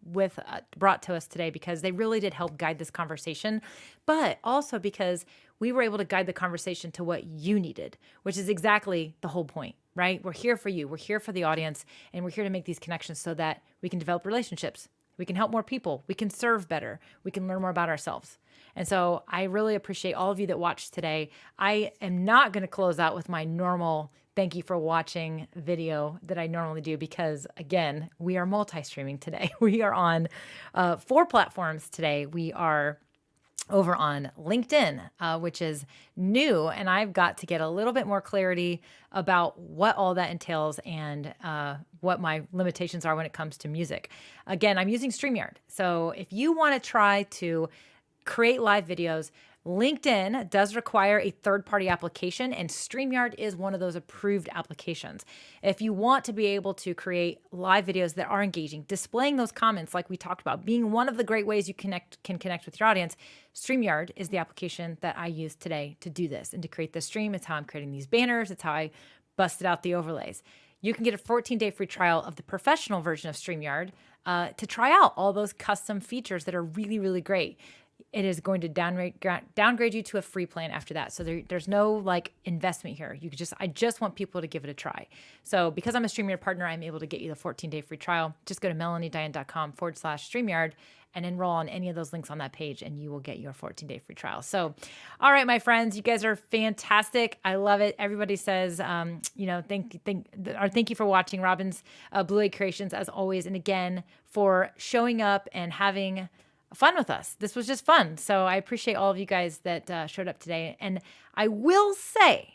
brought to us today because they really did help guide this conversation, but also because we were able to guide the conversation to what you needed, which is exactly the whole point, right? We're here for you. We're here for the audience, and we're here to make these connections so that we can develop relationships. We can help more people. We can serve better. We can learn more about ourselves. And so I really appreciate all of you that watched today. I am not going to close out with my normal thank you for watching video that I normally do because, again, we are multi-streaming today. We are on 4 platforms today. We are over on LinkedIn, which is new, and I've got to get a little bit more clarity about what all that entails and what my limitations are when it comes to music. Again, I'm using StreamYard. So if you want to try to create live videos, LinkedIn does require a third-party application, and StreamYard is one of those approved applications. If you want to be able to create live videos that are engaging, displaying those comments like we talked about, being one of the great ways you can connect with your audience, StreamYard is the application that I use today to do this and to create the stream. It's how I'm creating these banners. It's how I busted out the overlays. You can get a 14-day free trial of the professional version of StreamYard to try out all those custom features that are really, really great. It is going to downgrade you to a free plan after that. So there's no like investment here. I just want people to give it a try. So because I'm a StreamYard partner, I'm able to get you the 14-day free trial. Just go to melaniediane.com/StreamYard and enroll on any of those links on that page and you will get your 14-day free trial. So, all right, my friends, you guys are fantastic. I love it. Everybody says, thank you for watching Robin's Blue Egg Creations as always. And again, for showing up and having fun with us. This was just fun. So I appreciate all of you guys that showed up today. And I will say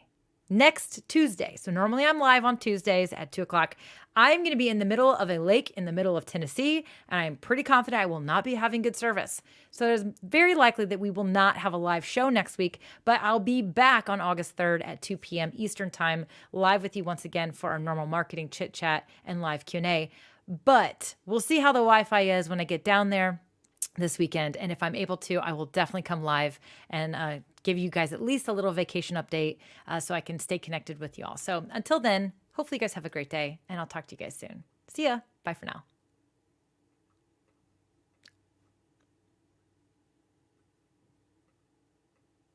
next Tuesday, so normally I'm live on Tuesdays at 2:00. I'm going to be in the middle of a lake in the middle of Tennessee, and I'm pretty confident I will not be having good service. So there's very likely that we will not have a live show next week, but I'll be back on August 3rd at 2 p.m. Eastern Time, live with you once again for our normal marketing chit chat and live Q&A. But we'll see how the Wi-Fi is when I get down there this weekend. And if I'm able to, I will definitely come live and give you guys at least a little vacation update so I can stay connected with y'all. So until then, Hopefully you guys have a great day, and I'll talk to you guys soon. See ya. Bye for now.